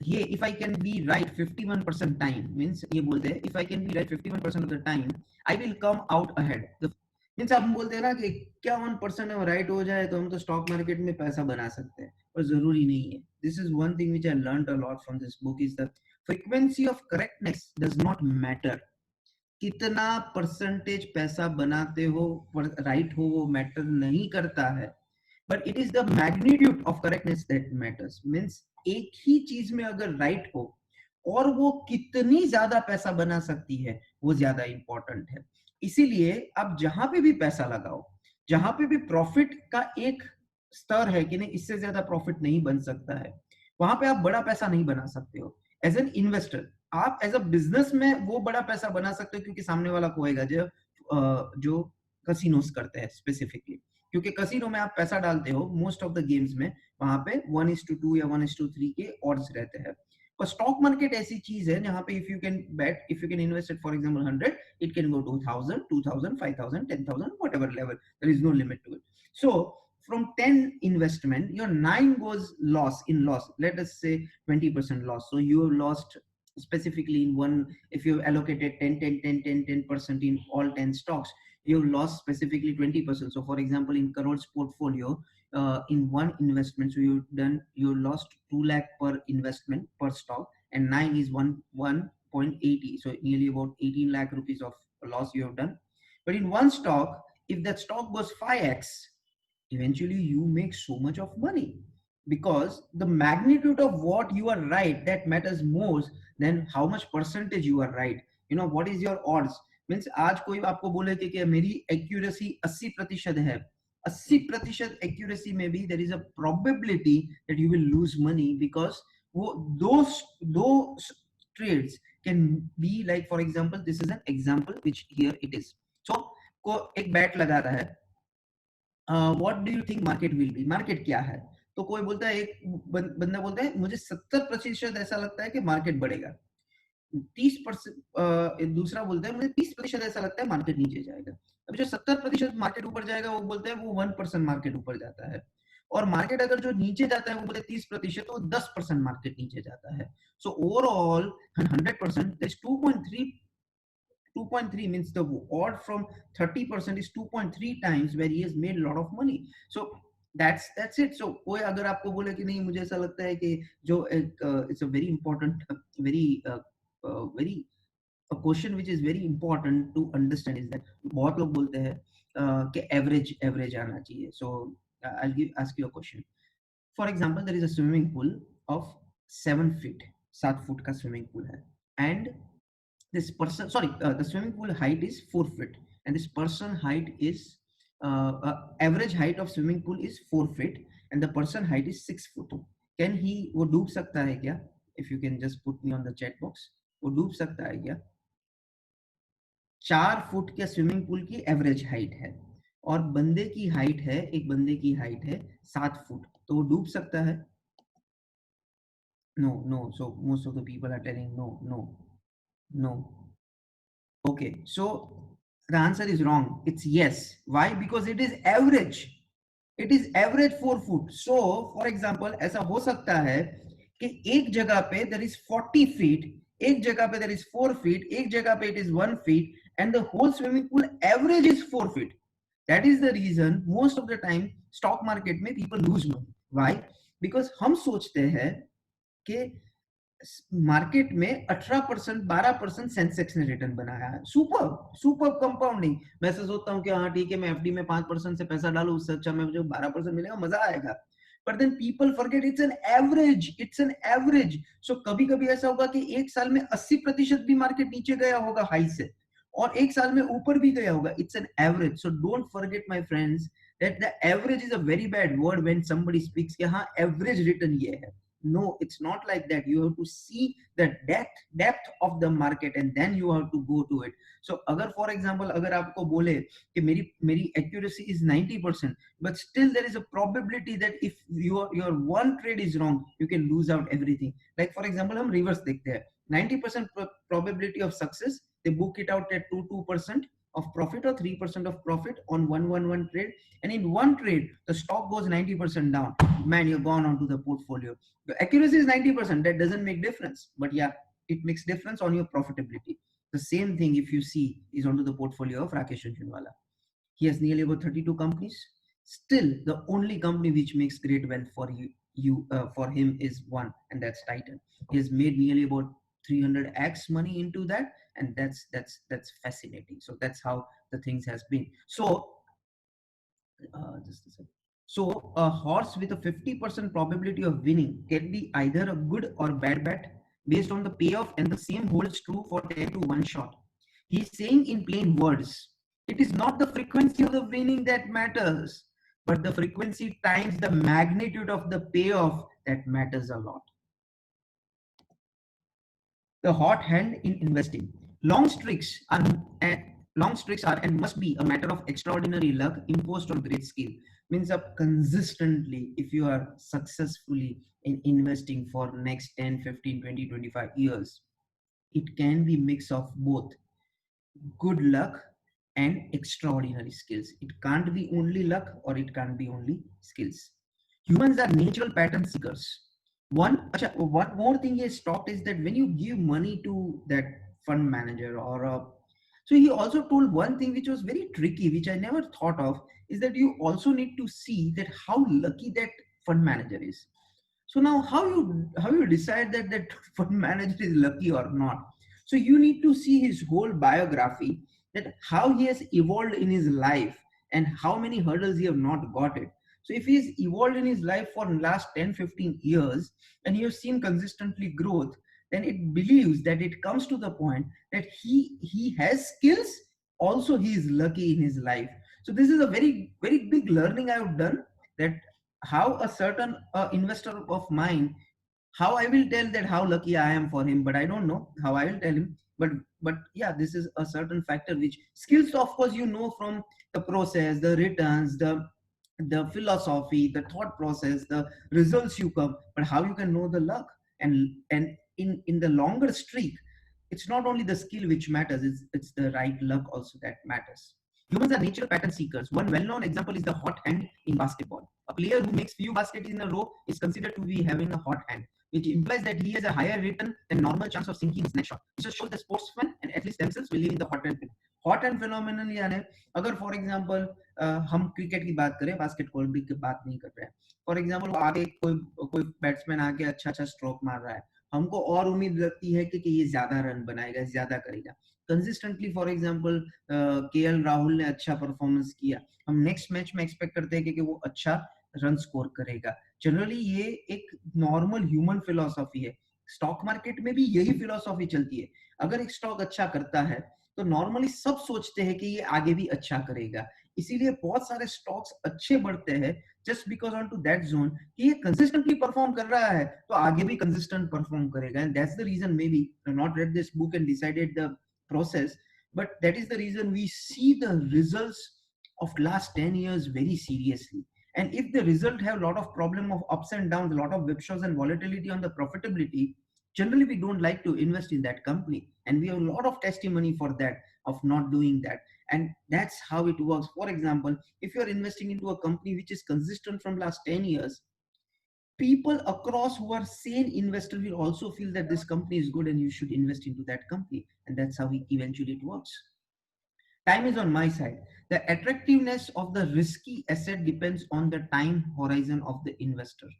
ये if I can be right 51% time means ये बोलते हैं if I can be right 51% of the time I will come out ahead. Means आप बोलते हैं ना कि 51% right हो जाए तो हम तो स्टॉक मार्केट में पैसा बना सकते हैं, और जरूरी नहीं है. This is one thing which I learned a lot from this book, is the frequency of correctness does not matter. कितना परसेंटेज पैसा बनाते हो, राइट हो, वो मैटर नहीं करता है. But it is the magnitude of correctness that matters. Means एक ही चीज में अगर राइट हो और वो कितनी ज्यादा पैसा बना सकती है, वो ज्यादा इंपॉर्टेंट है. इसीलिए आप जहां पे भी पैसा लगाओ, जहां पे भी प्रॉफिट का एक स्तर है कि नहीं इससे ज्यादा प्रॉफिट नहीं बन सकता है, वहां पे आप बड़ा पैसा नहीं बना सकते हो. एज एन इन्वेस्टर आप एज अ बिजनेस में वो बड़ा पैसा बना सकते हो, क्योंकि सामने वाला को होएगा जो कसिनोस करते हैं स्पेसिफिकली. क्योंकि कसिनो में आप पैसा डालते हो, मोस्ट ऑफ द गेम्स में वहां पे 1:2 या 1:3 के ऑड्स रहते हैं. पर स्टॉक मार्केट ऐसी चीज है जहां पे if you can bet, if you can invest it for example 100, it can go to 1000, 2000, 5000, 10,000, whatever level. There is no limit to it. So from 10 investment, your 9 goes loss in loss. Let us say 20% loss. So you have lost specifically in one. If you allocated 10, 10, 10, 10, 10% in all 10 stocks, you've lost specifically 20%. So for example, in Karod's portfolio, in one investment, so you lost 2 lakh per investment per stock, and 9 is 1.80, so nearly about 18 lakh rupees of loss you have done. But in one stock, if that stock goes 5x, eventually you make so much of money, because the magnitude of what you are right, that matters more than how much percentage you are right. What is your odds. Means आज कोई आपको बोले कि मेरी accuracy 80% है, 80% accuracy में भी there is a probability that you will lose money, because वो दो trades can be like, for example this is an example which here it is. So को एक बैट लगाता है, what do you think market will be, market क्या है. तो कोई बोलता है, एक बंदा बोलता है मुझे 70% ऐसा लगता है कि मार्केट बढ़ेगा, 30%, दूसरा बोलता है मुझे 30% ऐसा लगता है मार्केट नीचे जाएगा. अब जो 70% मार्केट ऊपर जाएगा वो बोलते हैं वो 1% मार्केट ऊपर जाता है. और मार्केट अगर जो नीचे जाता है वो बोलते 30%, तो 10% मार्केट नीचे जाता है. So overall 100% 2.3 means the odd from 30% is 2.3 times, where he has made a lot of money. So that's it. So कोई अगर आपको बोले कि नहीं मुझे ऐसा लगता है कि जो it's a very important, very a question which is very important to understand is that बहुत लोग बोलते हैं कि एवरेज आना चाहिए. So I'll ask you a question. For example, there is a swimming pool of 7 feet, 7 foot का swimming pool है, and this person, sorry, the swimming pool height is 4 feet, and this person height is average height of swimming pool is 4 feet, and the person height is 6 foot. Can he वो डूब सकता है क्या? If you can just put me on the chat box, वो डूब सकता है क्या? 4 फुट के स्विमिंग पूल की एवरेज हाइट है, और बंदे की हाइट है, एक बंदे की हाइट है 7 फुट, तो वो डूब सकता है? No, no. So most of the people are telling no, no, no. Okay, so the answer is wrong. It's yes. Why? Because it is average. It is average 4 foot. So, for example, ऐसा हो सकता है कि एक जगह पे there is 40 feet, एक जगह पे there is 4 feet, एक जगह पे it is 1 feet, and the whole swimming pool average is 4 feet. That is the reason most of the time stock market में people lose money. Why? Because हम सोचते हैं कि मार्केट में 18%, 12% सेंसेक्स ने रिटर्न बनाया है. Super super compounding. मैं ऐसा सोचता हूँ कि हाँ ठीक है, मैं एफडी में 5% से पैसा डालू, उससे अच्छा मैं मुझे 12% मिलेगा, मजा आएगा. But then people forget it's an average, it's an average. So कभी कभी ऐसा होगा कि एक साल में 80% भी मार्केट नीचे गया होगा हाई से, और एक साल में ऊपर भी गया होगा. It's an average. So don't forget my friends that the average is a very bad word when somebody speaks कि हाँ एवरेज रिटर्न ये है. No, it's not like that. You have to see the depth of the market, and then you have to go to it. So अगर for example अगर आपको बोले कि मेरी accuracy is 90%, but still there is a probability that if your one trade is wrong, you can lose out everything. Like for example हम reverse देखते हैं, 90% probability of success, they book it out at 2% of profit or 3% of profit on one trade, and in one trade the stock goes 90% down. Man, you're gone onto the portfolio. The accuracy is 90%. That doesn't make difference, but yeah, it makes difference on your profitability. The same thing, if you see, is onto the portfolio of Rakesh Jhunjhunwala. He has nearly about 32 companies. Still, the only company which makes great wealth for you for him is one, and that's Titan. He's made nearly about 300x money into that, and that's fascinating. So that's how the things has been. So just a second. So a horse with a 50% probability of winning can be either a good or bad bet based on the payoff, and the same holds true for 10 to 1 shot. He's saying in plain words, it is not the frequency of the winning that matters, but the frequency times the magnitude of the payoff that matters a lot. The hot hand in investing. Long streaks are long streaks are and must be a matter of extraordinary luck imposed on great skill. Means up consistently, if you are successfully in investing for next 10, 15, 20, 25 years, it can be mix of both good luck and extraordinary skills. It can't be only luck or it can't be only skills. Humans are natural pattern seekers. One more thing he has talked is that when you give money to that fund manager or a, so he also told one thing which was very tricky, which I never thought of, is that you also need to see that how lucky that fund manager is. So now how you decide that that fund manager is lucky or not? So you need to see his whole biography, that how he has evolved in his life and how many hurdles he have not got it. So if he's evolved in his life for last 10, 15 years and he has seen consistently growth, then it believes that it comes to the point that he has skills, also he is lucky in his life. So this is a very very big learning I have done, that how a certain investor of mine, how I will tell that how lucky I am for him, but I don't know how I will tell him. But yeah, this is a certain factor which skills, of course, you know, from the process, the returns, the philosophy, the thought process, the results you come, but how you can know the luck. And in the longer streak, it's not only the skill which matters, it's the right luck also that matters. Humans are natural pattern seekers. One well-known example is the hot hand in basketball. A player who makes few baskets in a row is considered to be having a hot hand, which implies that he has a higher return than normal chance of sinking his next shot. This just shows the sportsmen and athletes themselves believe in the hot hand phenomenon. यानी अगर for example हम cricket की बात करें, basketball की बात नहीं कर रहे हैं, फॉर एग्जांपल आगे कोई कोई बैट्समैन आके अच्छा अच्छा स्ट्रोक मार रहा है, हमको और उम्मीद लगती है कि ये ज्यादा रन बनाएगा, ज्यादा करेगा consistently. For example KL Rahul ने अच्छा परफॉर्मेंस किया, हम नेक्स्ट मैच में एक्सपेक्ट करते हैं कि वो अच्छा रन स्कोर करेगा। जनरली ये एक नॉर्मल ह्यूमन फिलोसॉफी है। स्टॉक मार्केट में भी यही फिलोसॉफी चलती है। अगर एक स्टॉक अच्छा करता है तो नॉर्मली सब सोचते हैं कि ये आगे भी अच्छा करेगा, इसीलिए बहुत सारे स्टॉक्स अच्छे बढ़ते हैं just because on to that zone कि ये कंसिस्टेंटली परफॉर्म कर रहा है तो आगे भी कंसिस्टेंट परफॉर्म करेगा। And that's the reason maybe not read this book and decided the process, but that is the reason we see the results of last 10 years very seriously. And if the result have a lot of problem of ups and downs, a lot of whipshows and volatility on the profitability, generally we don't like to invest in that company, and we have a lot of testimony for that of not doing that. And that's how it works. For example, if you're investing into a company which is consistent from last 10 years, people across who are sane investors will also feel that this company is good and you should invest into that company, and that's how eventually it works. Time is on my side. The attractiveness of the risky asset depends on the time horizon of the investor.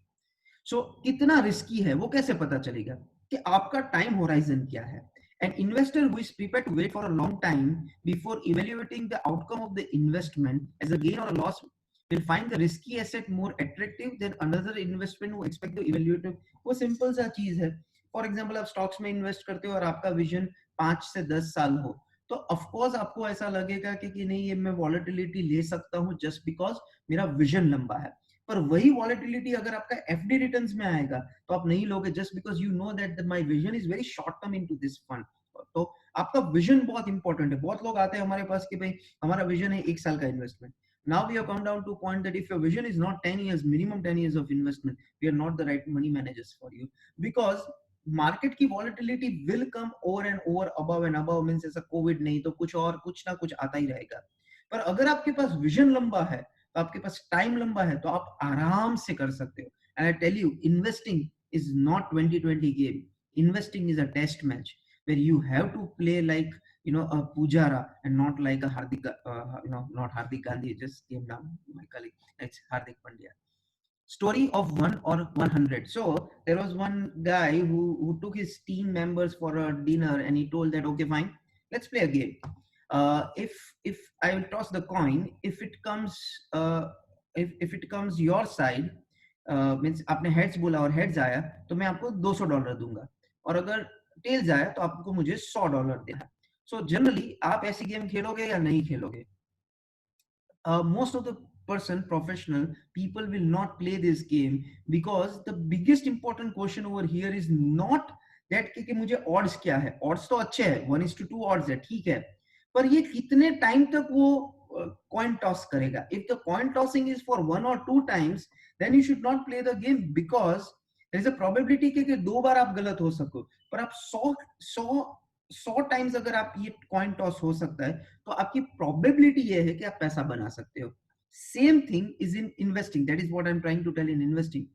So कितना risky है वो कैसे पता चलेगा कि आपका time horizon क्या है? An investor who is prepared to wait for a long time before evaluating the outcome of the investment as a gain or a loss will find the risky asset more attractive than another investment who expect to evaluate. वो simple सा चीज है। For example, आप stocks में invest करते हो और आपका vision 5 से 10 साल हो, तो ऑफ कोर्स आपको ऐसा लगेगा कि नहीं, ये मैं वॉलेटिलिटी ले सकता हूं जस्ट बिकॉज मेरा विजन लंबा है। पर वही वॉलेटिलिटी अगर आपका एफडी रिटर्न्स में आएगा तो आप नहीं लोगे, just because you know that my vision is very short term into this fund. तो आपका विजन बहुत इंपॉर्टेंट है। बहुत लोग आते हैं हमारे पास कि भाई हमारा विजन है 1 साल का investment. Now we have come down to a point that if your vision is not 10 years, minimum 10 years of investment, we are not the right money managers for you, because market की volatility will come over and over, above and above, means ऐसा COVID नहीं तो कुछ और कुछ ना कुछ आता ही रहेगा। पर अगर आपके पास विजन लंबा है, तो आपके पास टाइम लंबा है, तो आप आराम से कर सकते हो। And I tell you, investing is not 2020 game. Investing is a test match where you have to play like, you know, a pujara and not like a Hardik, not Hardik Gandhi just came down, my colleague, it's Hardik Pandya. story of 1 or 100. So there was one guy who took his team members for a dinner, and he told that, okay, fine, let's play a game. If I will toss the coin, uh, if it comes your side, means आपने heads बोला और heads आया, तो मैं आपको $200 दूंगा, और अगर टेल्स आया तो आपको मुझे $100 देना है. सो जनरली आप ऐसी गेम खेलोगे या नहीं खेलोगे? Most of the person professional people will not play this game, because the biggest important question over here is not that कि मुझे odds क्या है. Odds तो अच्छे है, 1:2 odds है, ठीक है, पर ये कितने टाइम तक वो coin toss करेगा? If the coin tossing is for 1 or 2 times, then you should not play the game, because there is a probability कि 2 बार आप गलत हो सको, पर आप 100 टाइम्स अगर आप ये कॉइन टॉस हो सकता है, तो आपकी प्रोबेबिलिटी ये है कि आप पैसा बना सकते हो. Same thing is in investing. That is what I am trying to tell in investing.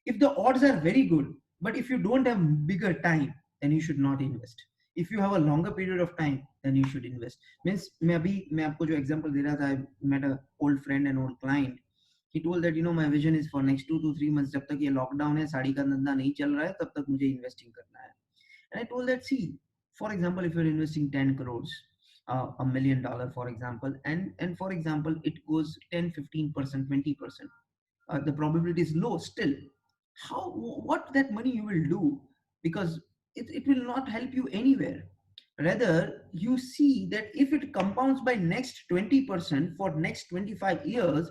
If the odds are very good, but if you don't have bigger time, then you should not invest. If you have a longer period of time, then you should invest. Means मैं आपको जो example दे रहा था, I met a old friend and old client. he told that, my vision is for next 2 to 3 months, जब तक ये lockdown है, साड़ी का धंधा नहीं चल रहा है, तब तक मुझे इन्वेस्टिंग करना है. And I told that, see, for example, if you're investing 10 crores, $1 million, for example, and for example, it goes 10, 15%, 20%, the probability is low still. What that money you will do? Because it will not help you anywhere. Rather, you see that if it compounds by next 20% for next 25 years,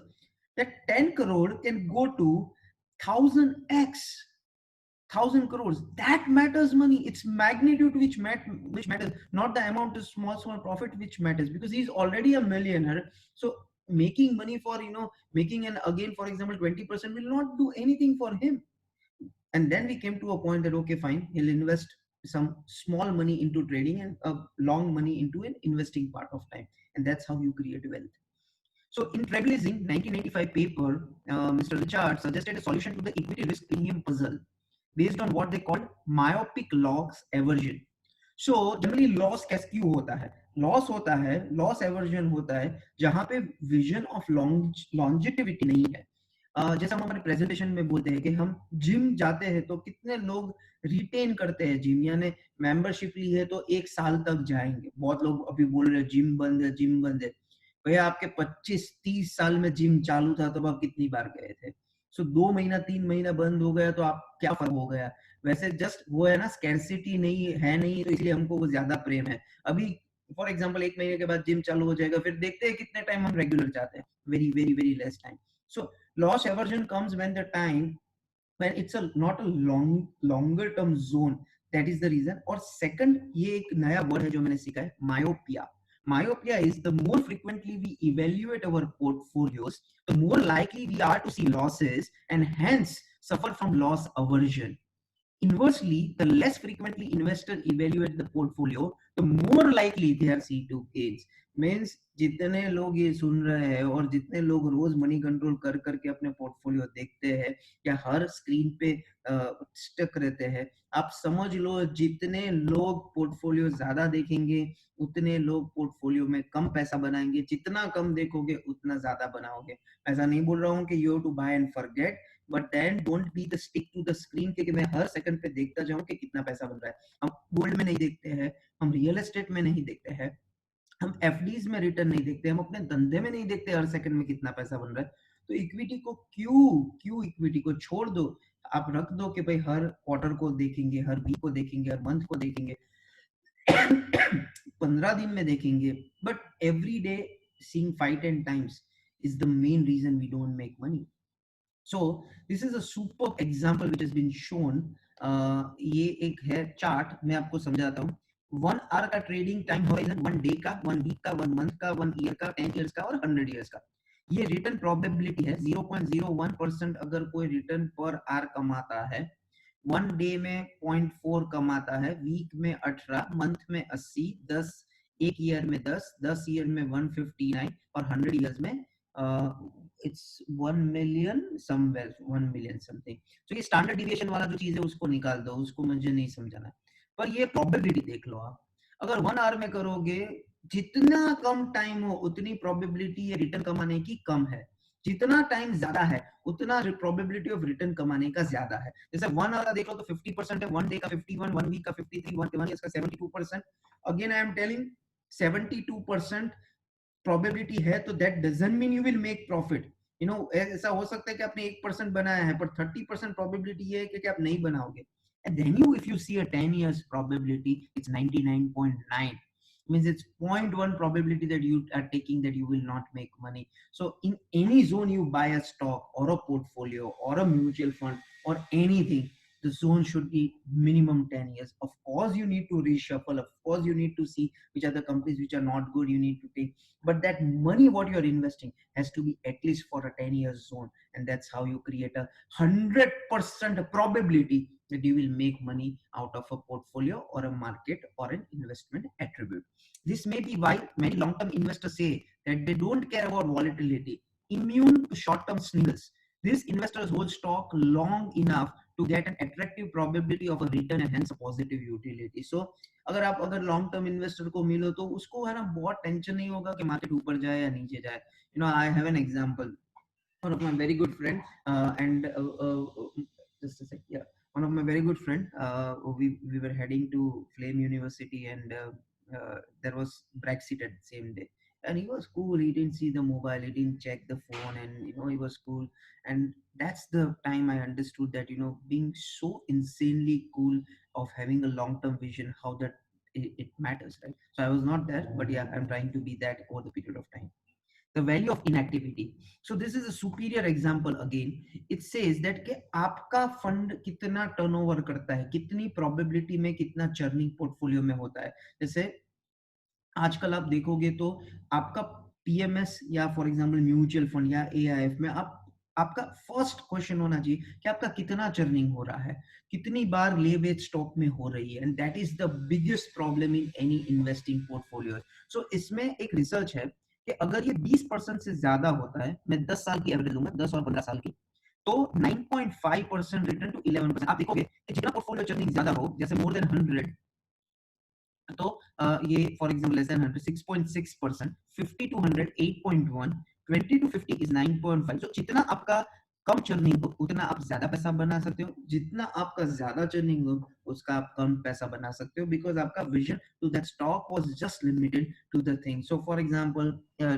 that 10 crore can go to 1000x. 1,000 crores, that matters money. It's magnitude which matters, not the amount of small profit which matters, because he's already a millionaire. So making money for, making an, again, for example, 20% will not do anything for him. And then we came to a point that, okay, fine, he'll invest some small money into trading and a long money into an investing part of time, and that's how you create wealth. So in Trailblazing 1985 paper, Mr. Richard suggested a solution to the equity risk premium puzzle based on what they called myopic loss aversion. So generally loss कैसे क्यों होता है? Loss होता है, loss aversion होता है, जहां पे विजन ऑफ लॉन्जिटिविटी नहीं है. जैसे हम हमारे प्रेजेंटेशन में बोलते हैं कि हम जिम जाते हैं तो कितने लोग रिटेन करते हैं जिम, यानी मेंबरशिप ली है तो 1 साल तक जाएंगे. बहुत लोग अभी बोल रहे हैं जिम बंद है, जिम बंद है. भैया आपके 25-30 साल में जिम चालू था, तब आप कितनी बार गए थे? सो 2 महीना 3 महीना बंद हो गया तो आप क्या फर्क हो गया? वैसे जस्ट वो है ना, स्कैर्सिटी नहीं है, नहीं तो इसलिए हमको वो ज्यादा प्रेम है. अभी फॉर एग्जांपल 1 महीने के बाद जिम चालू हो जाएगा, फिर देखते हैं कितने टाइम हम रेगुलर जाते हैं. Very very very less time. So loss aversion comes when the time when it's a not a longer term zone. That is the reason. और second, ये एक नया word है जो मैंने सीखा है, myopia. Myopia is the more frequently we evaluate our portfolios, the more likely we are to see losses and hence suffer from loss aversion. Inversely, the less frequently investors evaluate the portfolio, the more likely they are seen to gains. Means जितने लोग ये सुन रहे हैं और जितने लोग रोज money control कर करके अपने पोर्टफोलियो देखते हैं या हर स्क्रीन पे स्टक रहते हैं, आप समझ लो जितने लोग पोर्टफोलियो ज्यादा देखेंगे, उतने लोग पोर्टफोलियो में कम पैसा बनाएंगे. जितना कम देखोगे उतना ज्यादा बनाओगे. ऐसा नहीं बोल रहा हूँ कि you have to buy and forget, but then don't be the stick to the screen कि मैं हर सेकंड पे देखता जाऊं कि कितना पैसा बन रहा है. हम गोल्ड में नहीं देखते हैं, हम रियल एस्टेट में नहीं देखते हैं, हम एफडीज में रिटर्न नहीं देखते, हम अपने धंधे में नहीं देखते हर सेकंड में कितना पैसा बन रहा है. तो इक्विटी को क्यों इक्विटी को छोड़ दो. आप रख दो कि भाई हर क्वार्टर को देखेंगे, हर वीक को देखेंगे, हर मंथ को देखेंगे, 15 दिन में देखेंगे, but every day seeing 5-10 times is the main reason we don't make money. So this is a super example which has been shown. ये एक है चार्ट, मैं आपको समझाता हूँ. 1 आवर का ट्रेडिंग टाइम होराइजन, 1 डे का, 1 वीक का, 1 मंथ का, 1 ईयर का, 10 ईयर्स का और 100 ईयर्स का. ये रिटर्न प्रोबेबिलिटी है 0.01%. अगर कोई रिटर्न पर आर कमाता है, 1 डे में 0.4 कमाता है, वीक में 18, मंथ में 80, 10, एक ईयर में 10 ईयर में 159 और 100 ईयर्स में it's 1 million somewhere, 1 million something. So ये स्टैंडर्ड डिविएशन वाला जो चीज है उसको निकाल दो, उसको मुझे नहीं समझाना. पर ये प्रोबेबिलिटी देख लो आप. अगर 1 आवर में करोगे, जितना कम टाइम हो उतनी प्रोबेबिलिटी ये रिटर्न कमाने की कम है. जितना टाइम ज्यादा है उतना प्रोबेबिलिटी ऑफ रिटर्न कमाने का ज्यादा है। जैसे 1 आवर देख लो तो 50% है, 1 डे का 51, 1 वीक का 53, 1 ईयर का 72%। Again I am telling 72% probability है, तो that doesn't mean you will make profit. ऐसा हो सकता है कि आपने 1% बनाया है, पर 30% प्रोबेबिलिटी ये है कि आप नहीं बनाओगे। And then you if you see a 10 years probability, it's 99.9, means it's 0.1 probability that you are taking that you will not make money. So in any zone you buy a stock or a portfolio or a mutual fund or anything, the zone should be minimum 10 years. Of course you need to reshuffle, of course you need to see which are the companies which are not good, you need to take, but that money what you're investing has to be at least for a 10 years zone, and that's how you create a 100% probability that you will make money out of a portfolio or a market or an investment attribute. This may be why many long-term investors say that they don't care about volatility, immune to short-term swings. These investors hold stock long enough to get an attractive probability of a return and hence a positive utility. So अगर long term investor को मिलो तो उसको है ना बहुत tension नहीं होगा कि मार्केट ऊपर जाए या नीचे जाए। I have an example, one of my very good friend, and just a sec, yeah, one of my very good friend, we were heading to Flame University, and there was Brexit at the same day, and he was cool, he didn't see the mobile, he didn't check the phone, and he was cool. And that's the time I understood that being so insanely cool, of having a long term vision, how that it matters, right? So I was not there, but yeah, I'm trying to be that over the period of time. The value of inactivity. So this is a superior example again. It says that कि आपका fund कितना turnover करता है, कितनी probability में कितना churning portfolio में होता है। जैसे आजकल आप देखोगे तो आपका पीएमएस या फॉर एग्जांपल म्यूचुअल फंड या एआईएफ में आपका फर्स्ट क्वेश्चन होना चाहिए कि आपका कितना चर्निंग हो रहा है, कितनी बार ले बेच स्टॉक में हो रही है, and that is the biggest problem in any investing portfolio. So इसमें एक रिसर्च है कि अगर ये 20% से ज्यादा होता है, मैं 10 साल की एवरेज लूंगा, 10 और 15 साल की, तो 9.5% रिटर्न टू 11%। आप देखोगे कि जितना पोर्टफोलियो चर्निंग ज्यादा हो, जैसे मोर देन 100, तो ये for example less than 100 6.6%, 50 to 100 8.1, 20 to 50 is 9.5। तो जितना आपका कम चर्निंग हो उतना आप ज्यादा पैसा बना सकते हो, जितना आपका ज्यादा चर्निंग हो उसका आप कम पैसा बना सकते हो, बिकॉज आपका vision to that stock was just limited to the thing. So for example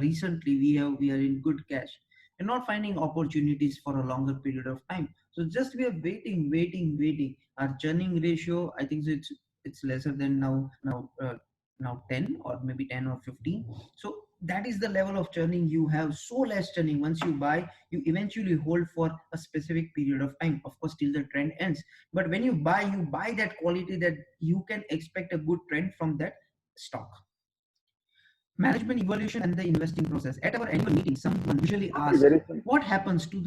recently we are in good cash and not finding opportunities for a longer period of time, so just we are waiting. Our churning ratio, I think so it's lesser than now 10 or maybe 10 or 15. So that is the level of churning you have, so less churning. Once you buy, you eventually hold for a specific period of time, of course till the trend ends. But when you buy that quality that you can expect a good trend from that stock. Management evolution and the investing process. At our annual meeting, someone usually asks, what happens to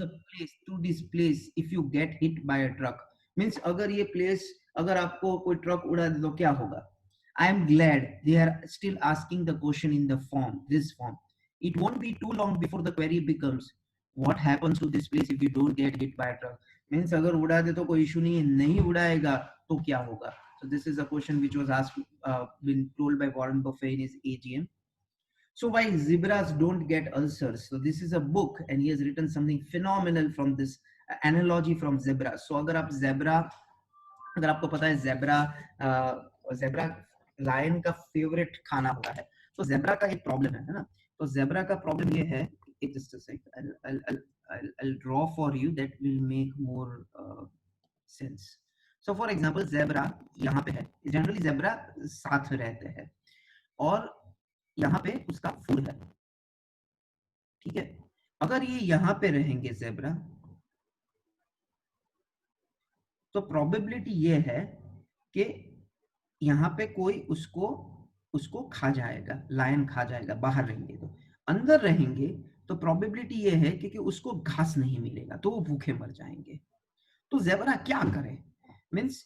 this place if you get hit by a truck? Means अगर ये place, अगर आपको कोई truck उड़ा दे तो क्या होगा? I am glad they are still asking the question in this form. It won't be too long before the query becomes, what happens to this place if you don't get hit by a truck? Means अगर उड़ा दे तो कोई issue नहीं है, नहीं उड़ाएगा तो क्या होगा? So this is a question which was asked, been told by Warren Buffett in his AGM. So why zebras don't get ulcers? So this is a book, and he has written something phenomenal from this analogy from zebra. So अगर आपको पता है zebra lion का favourite खाना होता है, तो zebra का एक प्रॉब्लम है ना? तो zebra का प्रॉब्लम ये है, just a sec, I'll draw for you that will make more sense. So for example, zebra यहाँ पे है, जनरली zebra साथ रहते हैं और यहाँ पे उसका फूड है, ठीक है? अगर ये यहाँ पे रहेंगे ज़ेब्रा, तो प्रोबेबिलिटी ये है कि यहाँ पे कोई उसको खा जाएगा, लायन खा जाएगा। बाहर रहेंगे तो, अंदर रहेंगे तो प्रोबेबिलिटी ये है कि उसको घास नहीं मिलेगा, तो वो भूखे मर जाएंगे। तो ज़ेब्रा क्या करे? मीन्स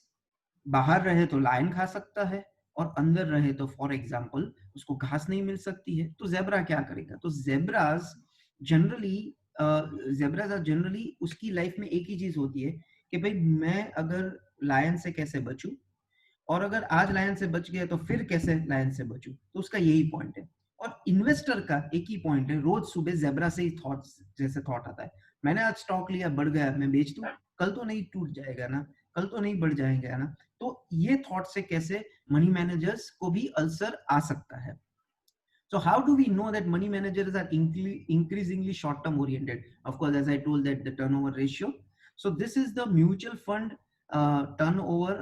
बाहर रहे तो लायन खा सकता है और अंदर रहे तो फॉर एग्जांपल उसको घास नहीं मिल सकती है, तो ज़ेब्रा क्या करेगा? तो ज़ेब्राज जनरली उसकी लाइफ में एक ही चीज होती है कि भाई मैं अगर लायन से कैसे बचूं, और अगर आज लायन से बच गया तो फिर कैसे लायन से बचूं, तो उसका यही पॉइंट है। और इन्वेस्टर का एक ही पॉइंट है, रोज सुबह जेब्रा से ही थॉट्स जैसे थॉट आता है, मैंने आज स्टॉक लिया, बढ़ गया, मैं बेच दूं, कल तो नहीं टूट जाएगा ना, कल तो नहीं बढ़ जाएगा ना। तो ये थॉट से कैसे मनी मैनेजर्स को भी अल्सर आ सकता है। So how do we know that money managers are increasingly short-term oriented? Of course, as I told that the turnover ratio. So this is the mutual fund turnover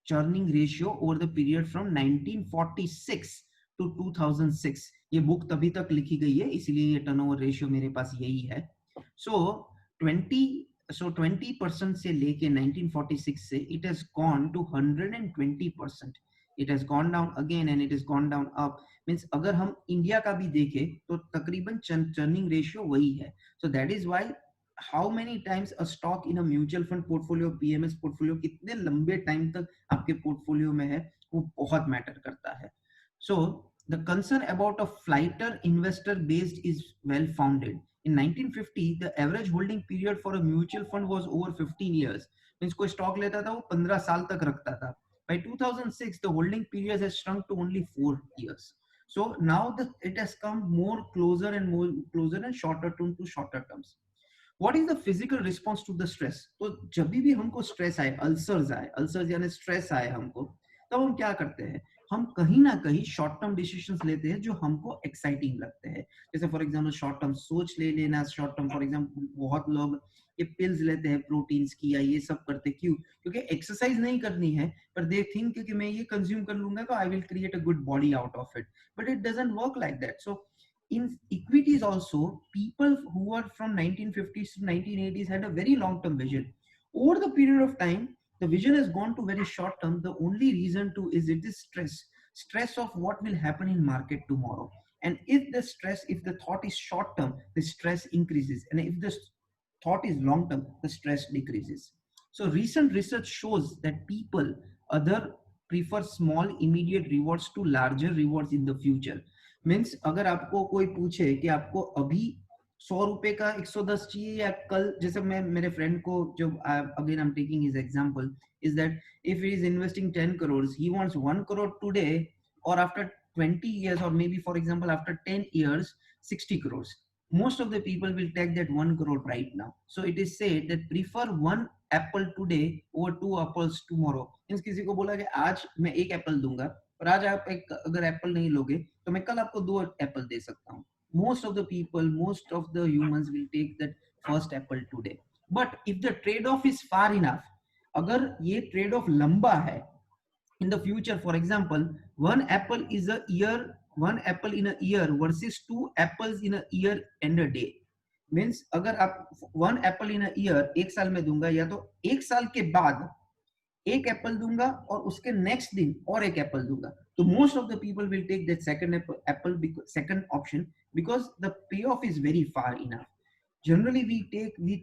churning ratio over the period from 1946 to 2006. ये book तभी तक लिखी गई है, इसीलिए ये turnover ratio मेरे पास यही है। सो 20% से लेके 1946 से it has gone to 120%. It has gone down again and it has gone down up. Means अगर हम इंडिया का भी देखें तो तकरीबन चर्निंग रेशियो वही है। So that is why how many times a stock in a mutual fund portfolio, PMS portfolio, कितने लंबे टाइम तक आपके पोर्टफोलियो में है, वो बहुत मैटर करता है। So the concern about a flighty investor based is well founded. In 1950, the average holding period for a mutual fund was over 15 years. Means कोई स्टॉक लेता था वो 15 साल तक रखता था। By 2006, the holding period has shrunk to only 4 years. So now it has come more closer and shorter term to shorter terms. What is the physical response to the stress? तो जब भी हमको स्ट्रेस आए, ulcers यानी stress आए हमको, तब हम क्या करते हैं, हम कहीं ना कहीं शॉर्ट टर्म डिसीजंस लेते हैं जो हमको एक्साइटिंग लगते हैं। जैसे फॉर एग्जांपल शॉर्ट टर्म सोच ले लेना, शॉर्ट टर्म फॉर एग्जांपल बहुत लोग ये पिल्स लेते हैं प्रोटीन्स की या ये सब करते, क्यों? क्योंकि एक्सरसाइज नहीं करनी है, पर दे थिंक कि मैं ये कंज्यूम कर लूंगा तो I will create a good body out of it, but it doesn't work like that. So in equities also, people who are from 1950s to 1980s had a very long term vision. Over the period of time, the vision has gone to very short term. The only reason to is it is stress of what will happen in market tomorrow. And if the stress, if the thought is short term, the stress increases, and if the thought is long term, the stress decreases. So recent research shows that people other prefer small immediate rewards to larger rewards in the future. Means अगर आपको कोई पूछे कि आपको अभी 100 रुपए का 110 चाहिए या कल, जैसे मैं मेरे फ्रेंड को जो again I am taking his example is that if he is investing 10 crores he wants 1 crore today और after 20 years or maybe for example after 10 years 60 crores. Most of the people will take that 1 crore right now. So it is said that prefer one apple today over two apples tomorrow. Means किसी को बोला कि आज मैं एक apple दूंगा, और आज आप एक अगर एप्पल नहीं लोगे तो मैं कल आपको 2 एप्पल दे सकता हूँ। Most of the people, most of the humans will take that first apple today. But if the trade off is far enough, अगर ये ट्रेड ऑफ लंबा है, in the future, for example, one apple in a year versus 2 apples in a year and a day, means अगर आप 1 apple in a year एक साल में दूंगा, या तो एक साल के बाद एक एप्पल दूंगा और उसके नेक्स्ट दिन और एक एप्पल दूंगा, तो most of the people will take that second apple, second option, because the pay off is very far enough. Generally we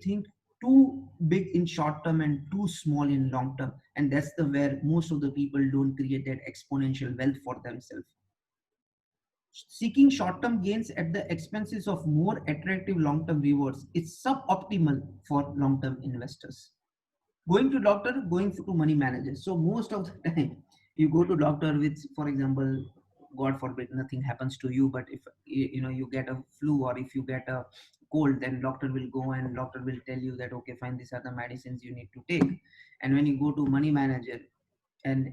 think too big in short term and too small in long term, and that's the where most of the people don't create that exponential wealth for themselves. Seeking short term gains at the expenses of more attractive long term rewards is suboptimal for long term investors. Going to doctor, going to money managers. So most of the time you go to doctor with, for example, god forbid nothing happens to you, but if you know you get a flu or if you get a cold, then doctor will go and doctor will tell you that okay fine, these are the medicines you need to take. And when you go to money manager, and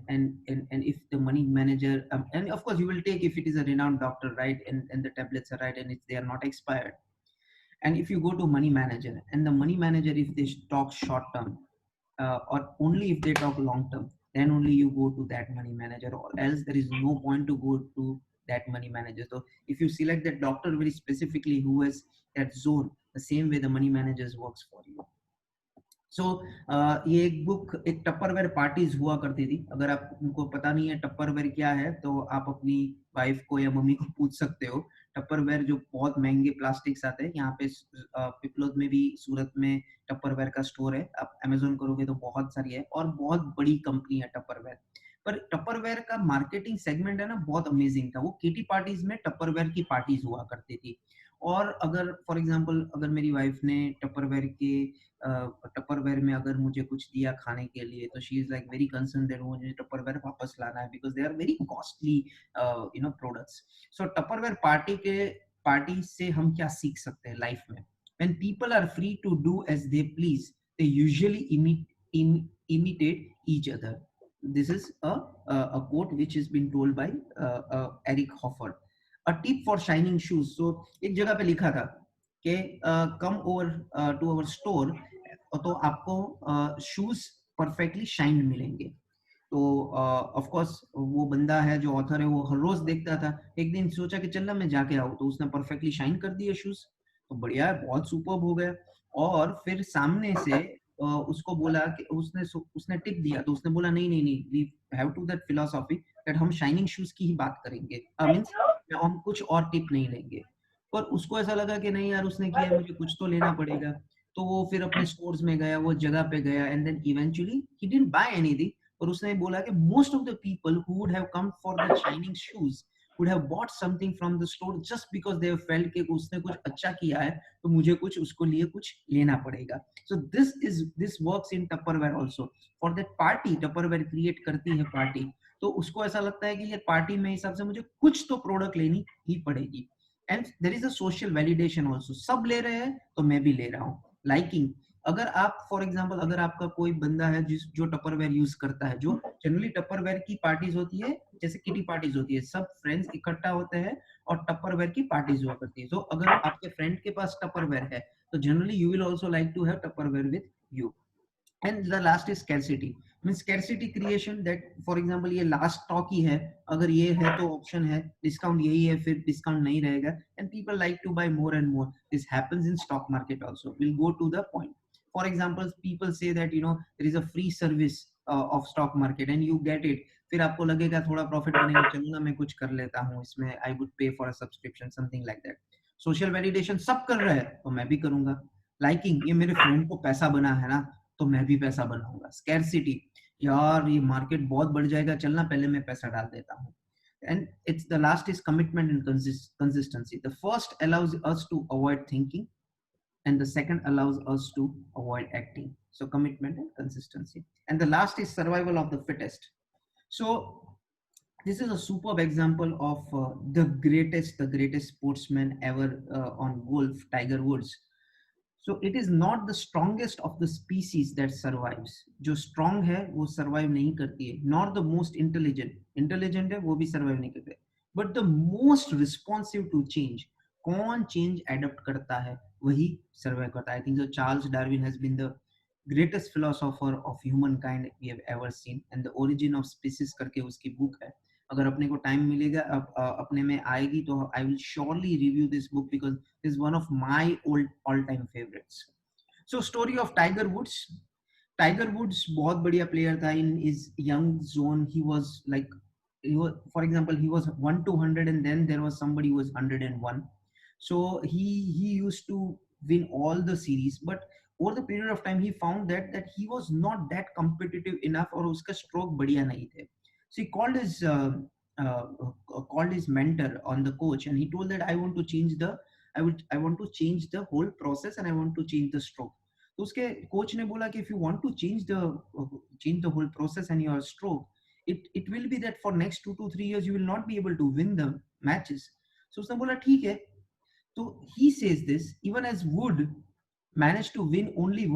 if the money manager and of course you will take if it is a renowned doctor, right, and the tablets are right and if they are not expired. And if you go to money manager and the money manager, if they talk short term, or only if they talk long term, then only you go to that money manager, or else there is no point to go to that money manager. So if you select that doctor very specifically who has that zone, the same way the money managers works for you. सो ये एक book, एक टप्परवेयर parties हुआ करती थी। अगर आपको पता नहीं है टप्परवेयर क्या है तो आप अपनी वाइफ को या मम्मी को पूछ सकते हो। टप्परवेयर जो बहुत महंगे प्लास्टिक्स आते हैं, यहाँ पे पिपलोद में भी, सूरत में टप्परवेयर का स्टोर है, आप अमेजोन करोगे तो बहुत सारी है और बहुत बड़ी कंपनी है टप्परवेयर। पर टप्परवेयर का मार्केटिंग सेगमेंट है ना, बहुत अमेजिंग था। वो किटी पार्टीज में टप्परवेयर की पार्टीज हुआ करती थी और अगर फॉर एग्जांपल अगर मेरी वाइफ ने टपरवेयर में अगर मुझे कुछ दिया खाने के लिए, तो she is like very concern that मुझे टपरवेयर वापस लाना है, because they are very costly products. So Tupperware party से हम क्या सीख सकते हैं लाइफ में? When people are free to do as they please, they usually imitate each other. This is a quote which has been told by Eric Hoffer. A tip for shining shoes. So एक जगह पे लिखा था कि come over to our store, तो आपको shoes perfectly shine मिलेंगे। तो ऑफ कोर्स वो बंदा है जो ऑथर है, वो हर रोज देखता था। एक दिन सोचा कि चल ना मैं जाके आऊँ, तो उसने परफेक्टली शाइन कर दिए शूज। तो बढ़िया है, बहुत सुपर्ब हो गया। और फिर सामने से उसको बोला कि उसने टिप दिया, तो उसने बोला नहीं नहीं नहीं, we have to that philosophy that हम शाइनिंग शूज की ही बात करेंगे, मींस हम कुछ और टिप नहीं लेंगे। पर उसको ऐसा लगा कि नहीं यार, उसने किया है, मुझे कुछ तो लेना पड़ेगा। तो वो फिर अपने स्टोर्स में गया, वो जगह पे गया, and then eventually he didn't buy anything. और उसने बोला कि most of the people who would have come for the shining shoes would have bought something from the store just because they have felt कि उसने कुछ अच्छा किया है, तो मुझे कुछ उसको लिए कुछ लेना पड़ेगा। So this works in Tupperware also. For that party, Tupperware create करती है पार्टी, तो उसको ऐसा लगता है कि ये पार्टी में हिसाब से मुझे कुछ तो प्रोडक्ट लेनी ही पड़ेगी। And there is a social validation also, सब ले रहे हैं तो मैं भी ले रहा हूँ। लाइकिंग, अगर आप फॉर एग्जांपल अगर आपका कोई बंदा है जो टपरवेयर यूज करता है, जो जनरली टपरवेयर की पार्टीज होती है जैसे किटी पार्टीज होती है, सब फ्रेंड्स इकट्ठा होते हैं और टपरवेयर की पार्टीज हुआ करती है। तो अगर आपके फ्रेंड के पास टपरवेयर है, तो generally you will also like to have Tupperware with you. And the last is scarcity, mean scarcity creation, that for example ये लास्ट स्टॉक ही है, अगर ये है तो ऑप्शन है, डिस्काउंट यही है, फिर डिस्काउंट नहीं रहेगा, and people like to buy more and more. This happens in stock market also. Will go to the point. For example people say that there is a free service of stock market and you get it, फिर आपको लगेगा थोड़ा profit बनेगा, चलो ना मैं कुछ कर लेता हूँ इसमें, आई वुड पे for a subscription, something like that. Social validation, सब कर रहे हैं तो मैं भी करूंगा। लाइकिंग, ये मेरे फ्रेंड को पैसा बना है ना, तो मैं भी पैसा बनाऊंगा। स्कैरसिटी, यार ये मार्केट बहुत बढ़ जाएगा, चलना पहले मैं पैसा डाल देता हूँ। And it's the last is commitment and consistency. The first allows us to avoid thinking, and the second allows us to avoid acting. So commitment and consistency. And the last is survival of the fittest. So this is a superb example of the greatest sportsman ever on golf, Tiger Woods. So it is not the strongest of the species that survives. जो strong है वो survive नहीं करती है, nor the most intelligent है वो भी survive नहीं करते, but the most responsive to change. कौन change adapt करता है वही survive करता है। I think so Charles Darwin has been the greatest philosopher of humankind we have ever seen, and the origin of species करके उसकी book है। अगर अपने को टाइम मिलेगा, अपने में आएगी, तो I will surely review this book, because this one of my old all time favourites. So story of Tiger Woods. Tiger Woods बहुत बढ़िया प्लेयर था। In his young zone he was like, for example, he was 1 to 100, and then there was somebody who was 101. So he used to win all the series, but over the period of time he found that he was not that competitive enough, और उसका stroke बढ़िया नहीं थे। So he uh, called his mentor on the coach, and he told that I want to change the I want to change the whole process, and I want to change the stroke. तो उसके coach ने बोला कि if you want to change the whole process and your stroke, it will be that for next 2 to 3 years you will not be able to win the matches. So उसने बोला ठीक है। So he says this even as Wood managed to win only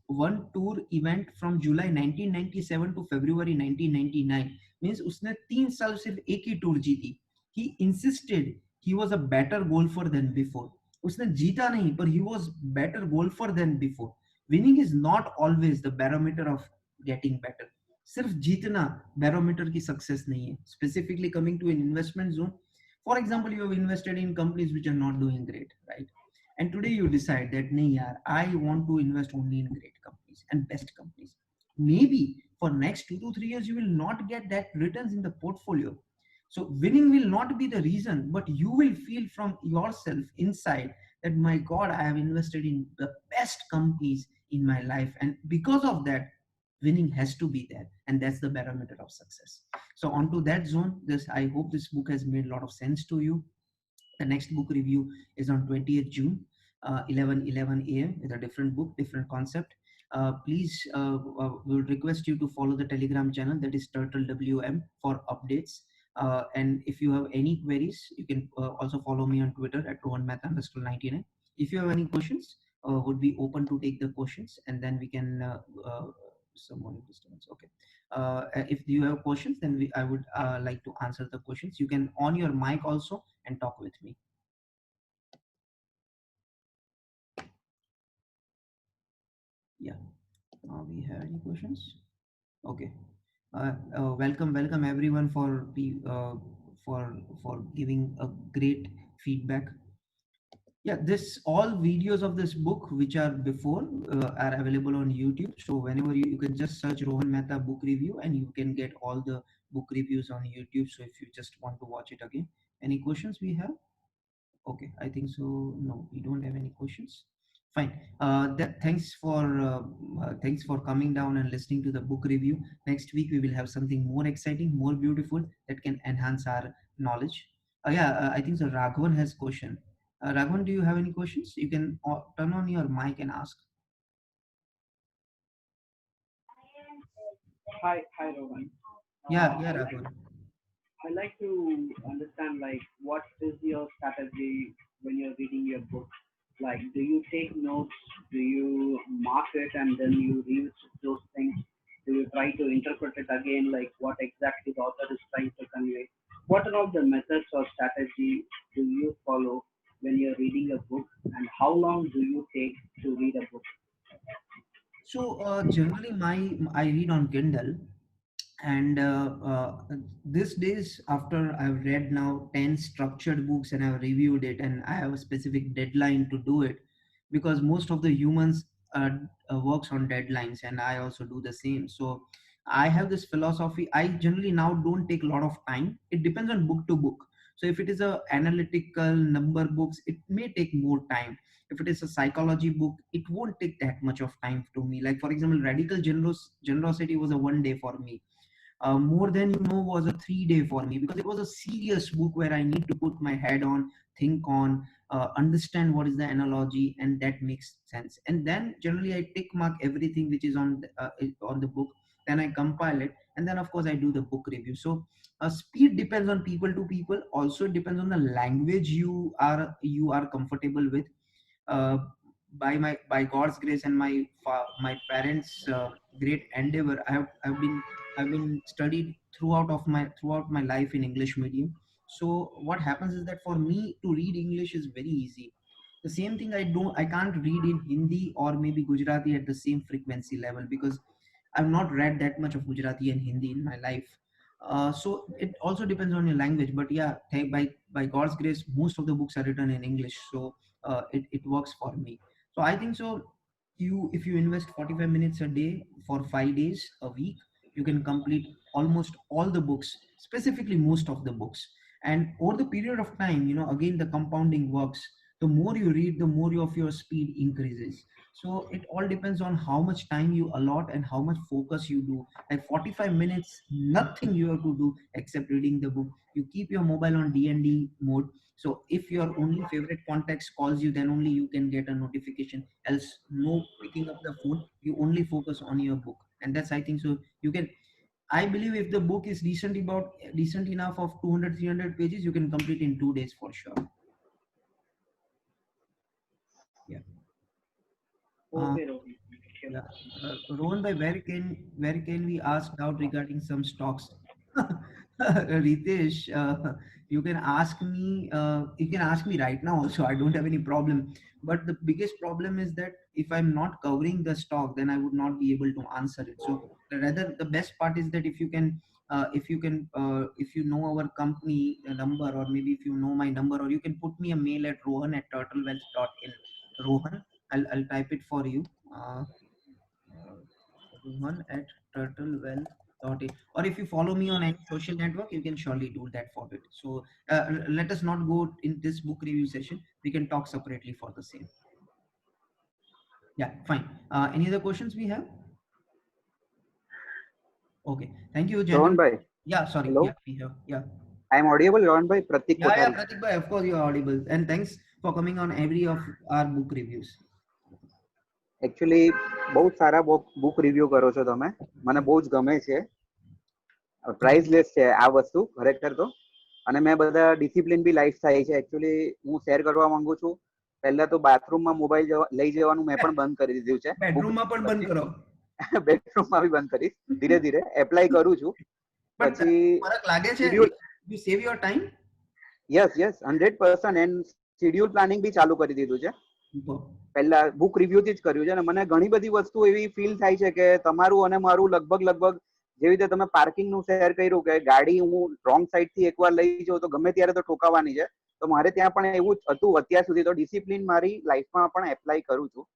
one tour event from July 1997 to February 1999, means उसने 3 साल सिर्फ एक ही tour जीती। He insisted he was a better golfer than before. उसने जीता नहीं, पर he was better golfer than before. Winning is not always the barometer of getting better. सिर्फ जीतना barometer की success नहीं है। Specifically coming to an investment zone, for example, you have invested in companies which are not doing great, right? And today you decide that nahi yaar, I want to invest only in great companies and best companies. Maybe for next 2 to 3 years you will not get that returns in the portfolio. So winning will not be the reason, but you will feel from yourself inside that my god, I have invested in the best companies in my life, and because of that winning has to be there, and that's the barometer of success. So onto that zone, this I hope this book has made a lot of sense to you. The next book review is on 20th June, 11 a.m. with a different book, different concept. Please, we would request you to follow the Telegram channel, that is Turtle WM, for updates. And if you have any queries, you can also follow me on Twitter at rohanmehta_99. If you have any questions, would be open to take the questions, and then we can some more disturbance. Okay. If you have questions, then I would like to answer the questions. You can on your mic also and talk with me. Yeah. We have any questions? Okay. Welcome everyone for giving a great feedback. Yeah, this all videos of this book which are before are available on YouTube. So whenever you can just search Rohan Mehta book review and you can get all the book reviews on YouTube. So if you just want to watch it again, any questions we have? Okay, I think so. No, we don't have any questions. Fine. Thanks for coming down and listening to the book review. Next week we will have something more exciting, more beautiful that can enhance our knowledge. Yeah, I think so. Raghavan has question. Raghavan, do you have any questions? You can turn on your mic and ask. Hi, Rohan. Yeah, yeah, I like Raghavan. I like to understand like what is your strategy when you're reading your book. Like, do you take notes? Do you mark it and then you revisit those things? Do you try to interpret it again, like what exactly the author is trying to convey? What are all the methods or strategy do you follow when you're reading a book, and how long do you take to read a book? So generally, my I read on Kindle, and these days after I've read now 10 structured books and I've reviewed it and I have a specific deadline to do it, because most of the humans works on deadlines and I also do the same. So I have this philosophy. I generally now don't take a lot of time. It depends on book to book. So if it is a analytical number books, it may take more time. If it is a psychology book, it won't take that much of time to me. Like for example, Radical Generosity was a 1 day for me. More Than You Know was a 3 day for me, because it was a serious book where I need to put my head on, think on, understand what is the analogy, and that makes sense. And then generally I tick mark everything which is on the book. Then I compile it, and then of course I do the book review. So speed depends on people to people. Also, it depends on the language you are comfortable with. uh, by God's grace and my parents' great endeavor, I've been studied throughout my life in English medium. So what happens is that for me to read English is very easy. The same thing, I can't read in Hindi or maybe Gujarati at the same frequency level, because I've not read that much of Gujarati and Hindi in my life. So it also depends on your language. But yeah, by God's grace, most of the books are written in English, so it works for me. So I think so. If you invest 45 minutes a day for 5 days a week, you can complete almost all the books, specifically most of the books. And over the period of time, again the compounding works. The more you read, the more of your speed increases. So it all depends on how much time you allot and how much focus you do. Like 45 minutes, nothing you have to do except reading the book. You keep your mobile on DND mode. So if your only favorite context calls you, then only you can get a notification. Else, no picking up the phone. You only focus on your book, and that's, I think so. You can. I believe if the book is decent enough of 200 300 pages, you can complete in 2 days for sure. Yeah. Uh, Okay, Rohan. Sure. Yeah, Rohan bhai, where can we ask out regarding some stocks? Ritesh, you can ask me. You can ask me right now also. I don't have any problem. But the biggest problem is that if I'm not covering the stock, then I would not be able to answer it. So rather, the best part is that if you know our company number, or maybe if you know my number, or you can put me a mail at rohan@turtlewealth.in. Rohan, I'll type it for you. Uh, Rohan at turtlewealth.in. Or if you follow me on any social network, you can surely do that for it. So let us not go in this book review session. We can talk separately for the same. Yeah, fine. Any other questions we have? Okay. Thank you, Rohan gentlemen. bhai, Yeah, sorry. Yeah, hello. we have. Yeah. આઈ એમ ઓડિયેબલ રોહનભાઈ? પ્રતીક Yeah, Kothari. Pratik bhai, of course you are audible. And thanks for coming on every of our book reviews. Actually બહુ જ સારા book review કરો છો તમે, મને બહુ જ ગમે છે. પ્રાઇઝલેસ છે આ વસ્તુ ખરેખર તો. અને મેં બધા ડિસિપ્લિન બી લાઈફ થાય છે. એકચ્યુઅલી હું શેર કરવા માંગુ છું. પહેલા તો બાથરૂમમાં મોબાઈલ લઈ જવાનું મેં પણ બંધ કરી દીધું છે. બુક બેડરૂમમાં પણ બંધ પછી કરો. બેડરૂમમાં બી બંધ કરીશ, ધીરે ધીરે એપ્લાય કરું છું. પણ પછી ફરક લાગે છે? Schedule, You save your time? Yes 100%. And schedule planning બી ચાલુ કરી દીધું છે. Super. પહેલા બુક રિવ્યુ થી જ કર્યું છે. અને મને ઘણી બધી વસ્તુ એવી ફીલ થાય છે કે તમારું અને મારું લગભગ જેવી રીતે તમે પાર્કિંગ નું શેર કર્યું કે ગાડી હું રોંગ સાઈડ થી એકવાર લઈ જાઉં તો ગમે ત્યારે તો ઠોકાવાની છે. તો મારે ત્યાં પણ એવું જ હતું અત્યાર સુધી. તો ડિસિપ્લિન મારી લાઈફમાં પણ એપ્લાય કરું છું.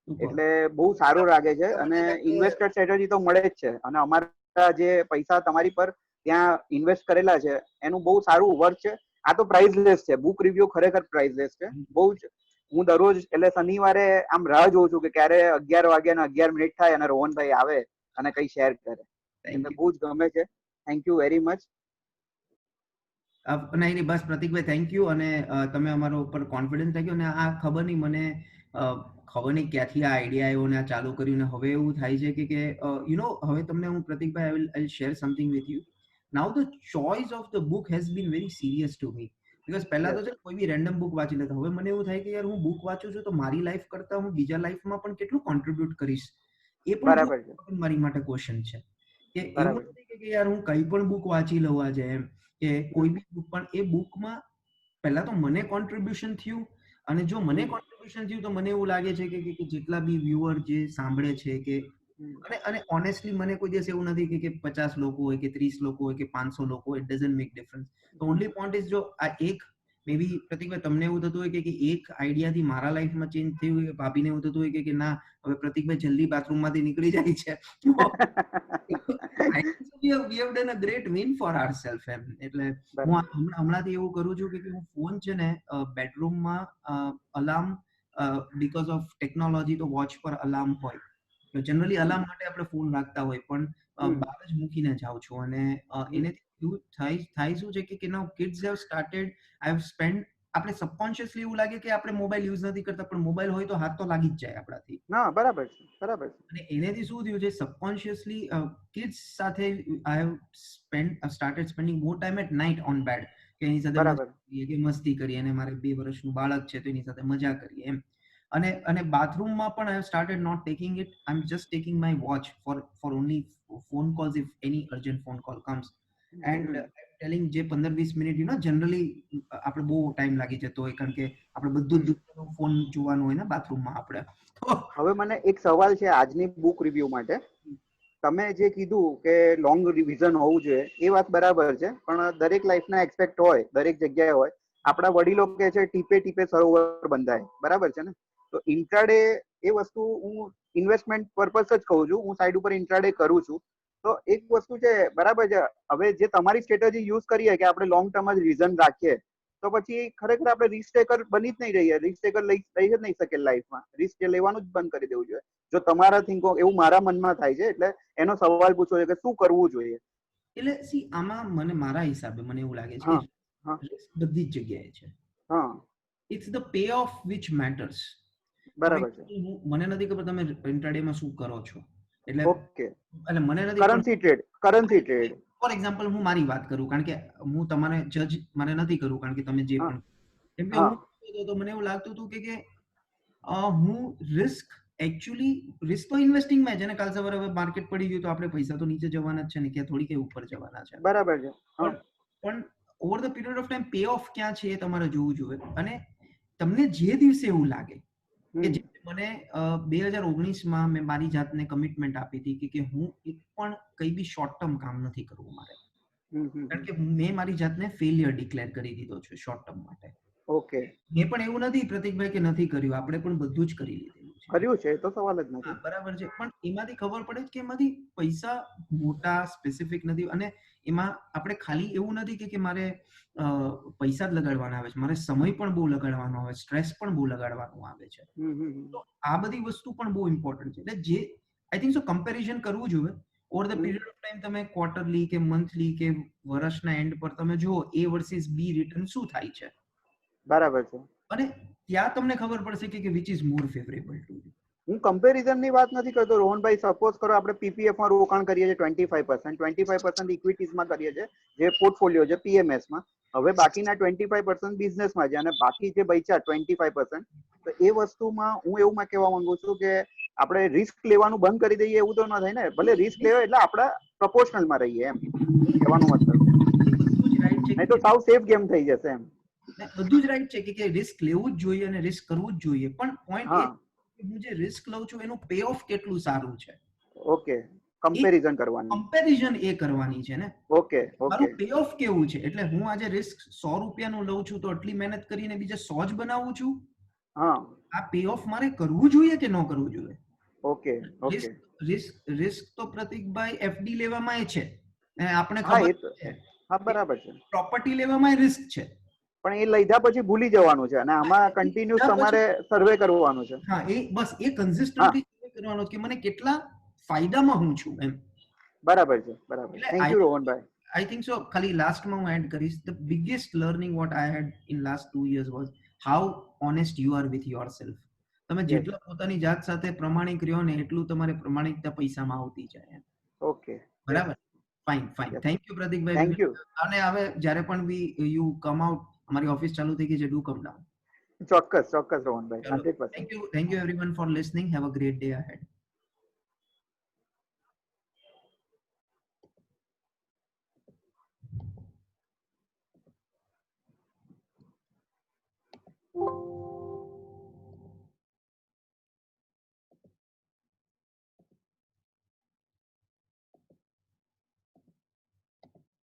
Super. એટલે બહુ સારું લાગે છે. અને ઇન્વેસ્ટર સ્ટ્રેટેજી તો મળે જ છે. અને અમારા જે પૈસા તમારી પર ત્યાં ઇન્વેસ્ટ કરેલા છે એનું બહુ સારું વર્ક છે. આ તો પ્રાઇઝલેસ છે. બુક રિવ્યુ ખરેખર પ્રાઇઝલેસ છે. બહુ જ હું દરરોજ એટલે શનિવારે આમ રાહ જોઉં છું કે ક્યારે 11 વાગ્યા ને 11 મિનિટ થાય અને રોહનભાઈ આવે અને કઈ શેર કરે. Thank એટલે you. બહુ જ ગમે છે. Thank you very much. નહીં નહીં, બસ પ્રતિકભાઈ થેન્ક યુ. અને તમે અમારા ઉપર કોન્ફિડન્સ રાખ્યો. અને આ ખબર નહીં મને ખબર નહીં ક્યાંથી આ આઈડિયા આવ્યો ને આ ચાલુ કર્યું. ને હવે એવું થાય છે કે યુ નો હવે તમને હું પ્રતિકભાઈ I will share something with you. Now the choice of the book has been very serious to me. Because પહેલા તો છે કોઈ બી રેન્ડમ બુક વાંચી લેતા. હવે મને એવું થાય કે યાર હું બુક વાંચું છું તો મારી લાઈફ કરતા હું બીજા લાઈફમાં પણ કેટલું કોન્ટ્રીબ્યુટ કરીશ, એ પણ બહુ બરાબર છે. મારી માટે ક્વેશ્ચન છે. કે એવું બરાબર. નથી કે યાર હું કઈ પણ બુક વાંચી લઉં આજે એમ, કે કોઈ બી બુક પણ એ બુકમાં પહેલા તો મને કોન્ટ્રીબ્યુશન થયું. અને જો મને કોન્ટ્રીબ્યુશન થયું તો મને એવું લાગે છે કે જેટલા બી વ્યુઅર જે સાંભળે છે કે અને ઓનેસ્ટલી મને કોઈ દિવસ એવું નથી કે 50 લોકો હોય કે 30 લોકો હોય કે 500 લોકો હોય, ઇટ ડઝન્ટ મેક ડિફરન્સ. તો ઓનલી પોઈન્ટ ઇઝ જો આ એક મે બી પ્રતિકભાઈ તમને એવું થતું હોય કે એક આઈડિયાથી મારા લાઈફમાં ચેન્જ થયું હોય, ભાભીને એવું થતું હોય કે ના હવે પ્રતિકભાઈ જલ્દી બાથરૂમમાંથી નીકળી જાય છે. we have done a great win for ourselves એમ. એટલે હું હમણાંથી એવું કરું છું કે હું ફોન છે ને બેડરૂમમાં અલાર્મ, બીકોઝ ઓફ ટેકનોલોજી તો વોચ પર અલાર્મ હોય. જનરલી અલાર્મ માટે આપણે ફોન રાખતા હોય પણ બહાર જ મૂકીને જાઉં છું. અને એનેથી એવું થાય શું છે કે now kids have started, I have spend, આપણે સબકોન્શિયસલી એવું લાગે કે આપણે મોબાઈલ યુઝ નથી કરતા પણ મોબાઈલ હોય તો હાથ તો લાગી જ જાય આપણાથી. ના બરાબર છે, બરાબર છે. અને એનેથી શું થયું છે સબકોન્શિયસલી કિડ્સ સાથે I have started spending more time at night on bed. કે એની સાથે બરાબર. મસ્તી કરીએ. અને મારે 2 વર્ષનું બાળક છે તો એની સાથે મજા કરીએ એમ. અને બાથરૂમમાં પણ I have started not taking it, I am just taking my watch for only phone calls if any urgent phone call comes. And telling જે 15-20 મિનિટ જનરલી આપણે બહુ ટાઈમ લાગી જતો હોય કારણ કે આપણે બધું જ ફોન જોવાનું હોય ને બાથરૂમમાં આપણે. હવે મને એક સવાલ છે આજની બુક રિવ્યુ માટે. તમે જે કીધું કે લોંગ રિવિઝન હોવું જોઈએ એ વાત બરાબર છે. પણ દરેક લાઈફના એક્સપેક્ટ હોય, દરેક જગ્યાએ હોય. આપણા વડીલો કે છે ટીપે ટીપે સરોવર બંધાય, બરાબર છે ને? તો ઇન્ટ્રાડે એ વસ્તુ હું ઇન્વેસ્ટમેન્ટ પર્પસ જ કહું છું. હું સાઈડ ઉપર ઇન્ટ્રાડે કરું છું. તો એક વસ્તુ છે, બરાબર છે. હવે જે તમારી સ્ટ્રેટેજી યુઝ કરીએ કે આપણે લોંગ ટર્મ જ વિઝન રાખીએ તો પછી ખરેખર આપણે રિસ્ક ટેકર બની જ નહીં રહીએ. રિસ્ક ટેકર લઈ જ નહીં શકે લાઈફમાં. રિસ્ક લેવાનું જ બંધ કરી દેવું જોઈએ. જો તમારા થિંકો એવું મારા મનમાં થાય છે. એટલે એનો સવાલ પૂછવો છે કે શું કરવું જોઈએ? એટલે સી આમાં મને મારા હિસાબે મને એવું લાગે છે હા કે રિસ્ક બધી જ જગ્યાએ છે. હા it's the pay off which matters. બરાબર છે. મને નથી ખબર તમે ઇન્ટ્રાડેમાં શું કરો છો. એટલે ઓકે. મને નથી કરન્સી ટ્રેડ. ફોર એક્ઝામ્પલ હું મારી વાત કરું કારણ કે હું તમારે જજ મને નથી કરવું કારણ કે તમે જે હા પણ, કેમ કે હા હું તો મને એવું લાગતું હતું કે હું રિસ્ક તો ઇન્વેસ્ટિંગમાં છે ને. કાલ સવારે હવે માર્કેટ પડી ગયું તો આપણે પૈસા તો નીચે જવાના જ છે ને, ક્યાં થોડી કઈ ઉપર જવાના છે. બરાબર છે. પણ over the period of time pay of ક્યાં છે એ તમારે જોવું જોઈએ. અને તમને જે દિવસે એવું લાગે કે મને 2019માં મેં મારી જાતને કમિટમેન્ટ આપી હતી કે હું એક પણ કઈ બી શોર્ટ ટર્મ કામ નથી કરવું મારે. કારણ કે મેં મારી જાતને ફેલિયર ડિક્લેર કરી દીધો છે શોર્ટ ટર્મ માટે. ઓકે. મેં પણ એવું નથી પ્રતિકભાઈ કે નથી કર્યું, આપણે પણ બધું જ કરી લીધેલું છે. કર્યું છે તો સવાલ જ નથી. બરાબર છે. પણ એમાંથી ખબર પડે કે એમાંથી પૈસા મોટા સ્પેસિફિક નથી. અને એમાં આપણે ખાલી એવું નથી કે મારે પૈસા જ લગાડવાના આવે છે, મારે સમય પણ બહુ લગાડવાનો આવે, સ્ટ્રેસ પણ બહુ લગાડવાનું આવે છે. તો આ બધી વસ્તુ પણ બહુ ઇમ્પોર્ટન્ટ છે. એટલે જે આઈ થિંક સો કમ્પેરિઝન કરવું જોઈએ. Over the period of time તમે ક્વાર્ટરલી કે મંથલી કે વર્ષના એન્ડ પર તમે જુઓ A વર્સિસ B રિટર્ન શું થાય છે, બરાબર છે. અને ત્યાં તમને ખબર પડશે કે which is more favourable to you. હું કમ્પેરિઝન ની વાત નથી કરતો રોહનભાઈ. સપોઝ કરો આપણે પીપીએફ માં રોકાણ કરીએ છીએ 25%, 25% ઇક્વિટીઝમાં કરીએ છીએ જે પોર્ટફોલિયો છે પીએમએસ માં. હવે બાકીના 25% બિઝનેસમાં છે અને બાકી જે બચ્યા 25%, તો એ વસ્તુમાં હું એવું માં કહેવા માંગુ છું કે આપણે રિસ્ક લેવાનું બંધ કરી દઈએ એવું તો ન થાય ને. ભલે રિસ્ક લેવાય એટલે આપણે પ્રપોર્શનલમાં રહીએ એમ કહેવાનો મતલબ. બધું જ રાઈટ છે નહીં તો સાવ સેફ ગેમ થઈ જશે એમ. બધું જ રાઈટ છે કે રિસ્ક લેવું જ જોઈએ અને રિસ્ક કરવું જ જોઈએ, પણ પોઈન્ટ એ હા, હું જે રિસ્ક લઉં છું એનું પે ઓફ કેટલું સારું છે, ઓકે. કમ્પેરિઝન કરવાની. કમ્પેરિઝન એ કરવાની છે ને. Okay, okay. મારું પે ઓફ કેવું છે, એટલે હું આજે રિસ્ક 100 રૂપિયાનું લઉં છું તો આટલી મહેનત કરીને બીજા 100 જ બનાવું છું. હા, આ પે ઓફ મારે કરવું જોઈએ કે ન કરવું જોઈએ? Okay, okay. રિસ્ક તો પ્રતિકભાઈ એફડી લેવામાં છે અને આપણે હા, ખબર એ તો છે હા, બરાબર છે. પ્રોપર્ટી લેવામાં રિસ્ક છે. પણ એ લીધા પછી ભૂલી જવાનું છે અને આમાં કન્ટિન્યુઅસ તમારે સર્વે કરવાનું છે. હા, એ બસ એ હા, કન્સિસ્ટન્ટલી કરવાનો કે મને કેટલા ફાયદામાં હું છું એમ. બરાબર છે, બરાબર. એટલે thank you Rohanbhai. I think so. ખાલી લાસ્ટમાં હું એડ કરીશ, the biggest learning what I had in last 2 years was how honest you are with yourself. તમે Yes. જેટલા પોતાની જાત સાથે પ્રમાણિક રહ્યો ને એટલું તમારે પ્રમાણિકતા પૈસામાં આવતી જાય. ઓકે, બરાબર. Fine fine. Yes. Thank you પ્રતિકભાઈ. Thank you. અને હવે જ્યારે પણ બી યુ કમ આઉટ, અમારી ઓફિસ ચાલુ થઈ ગઈ છે, ડુ કમ ડાઉન. ચોક્કસ, ચોક્કસ રોહનભાઈ. 100%. Thank you everyone for listening. Have a great day ahead.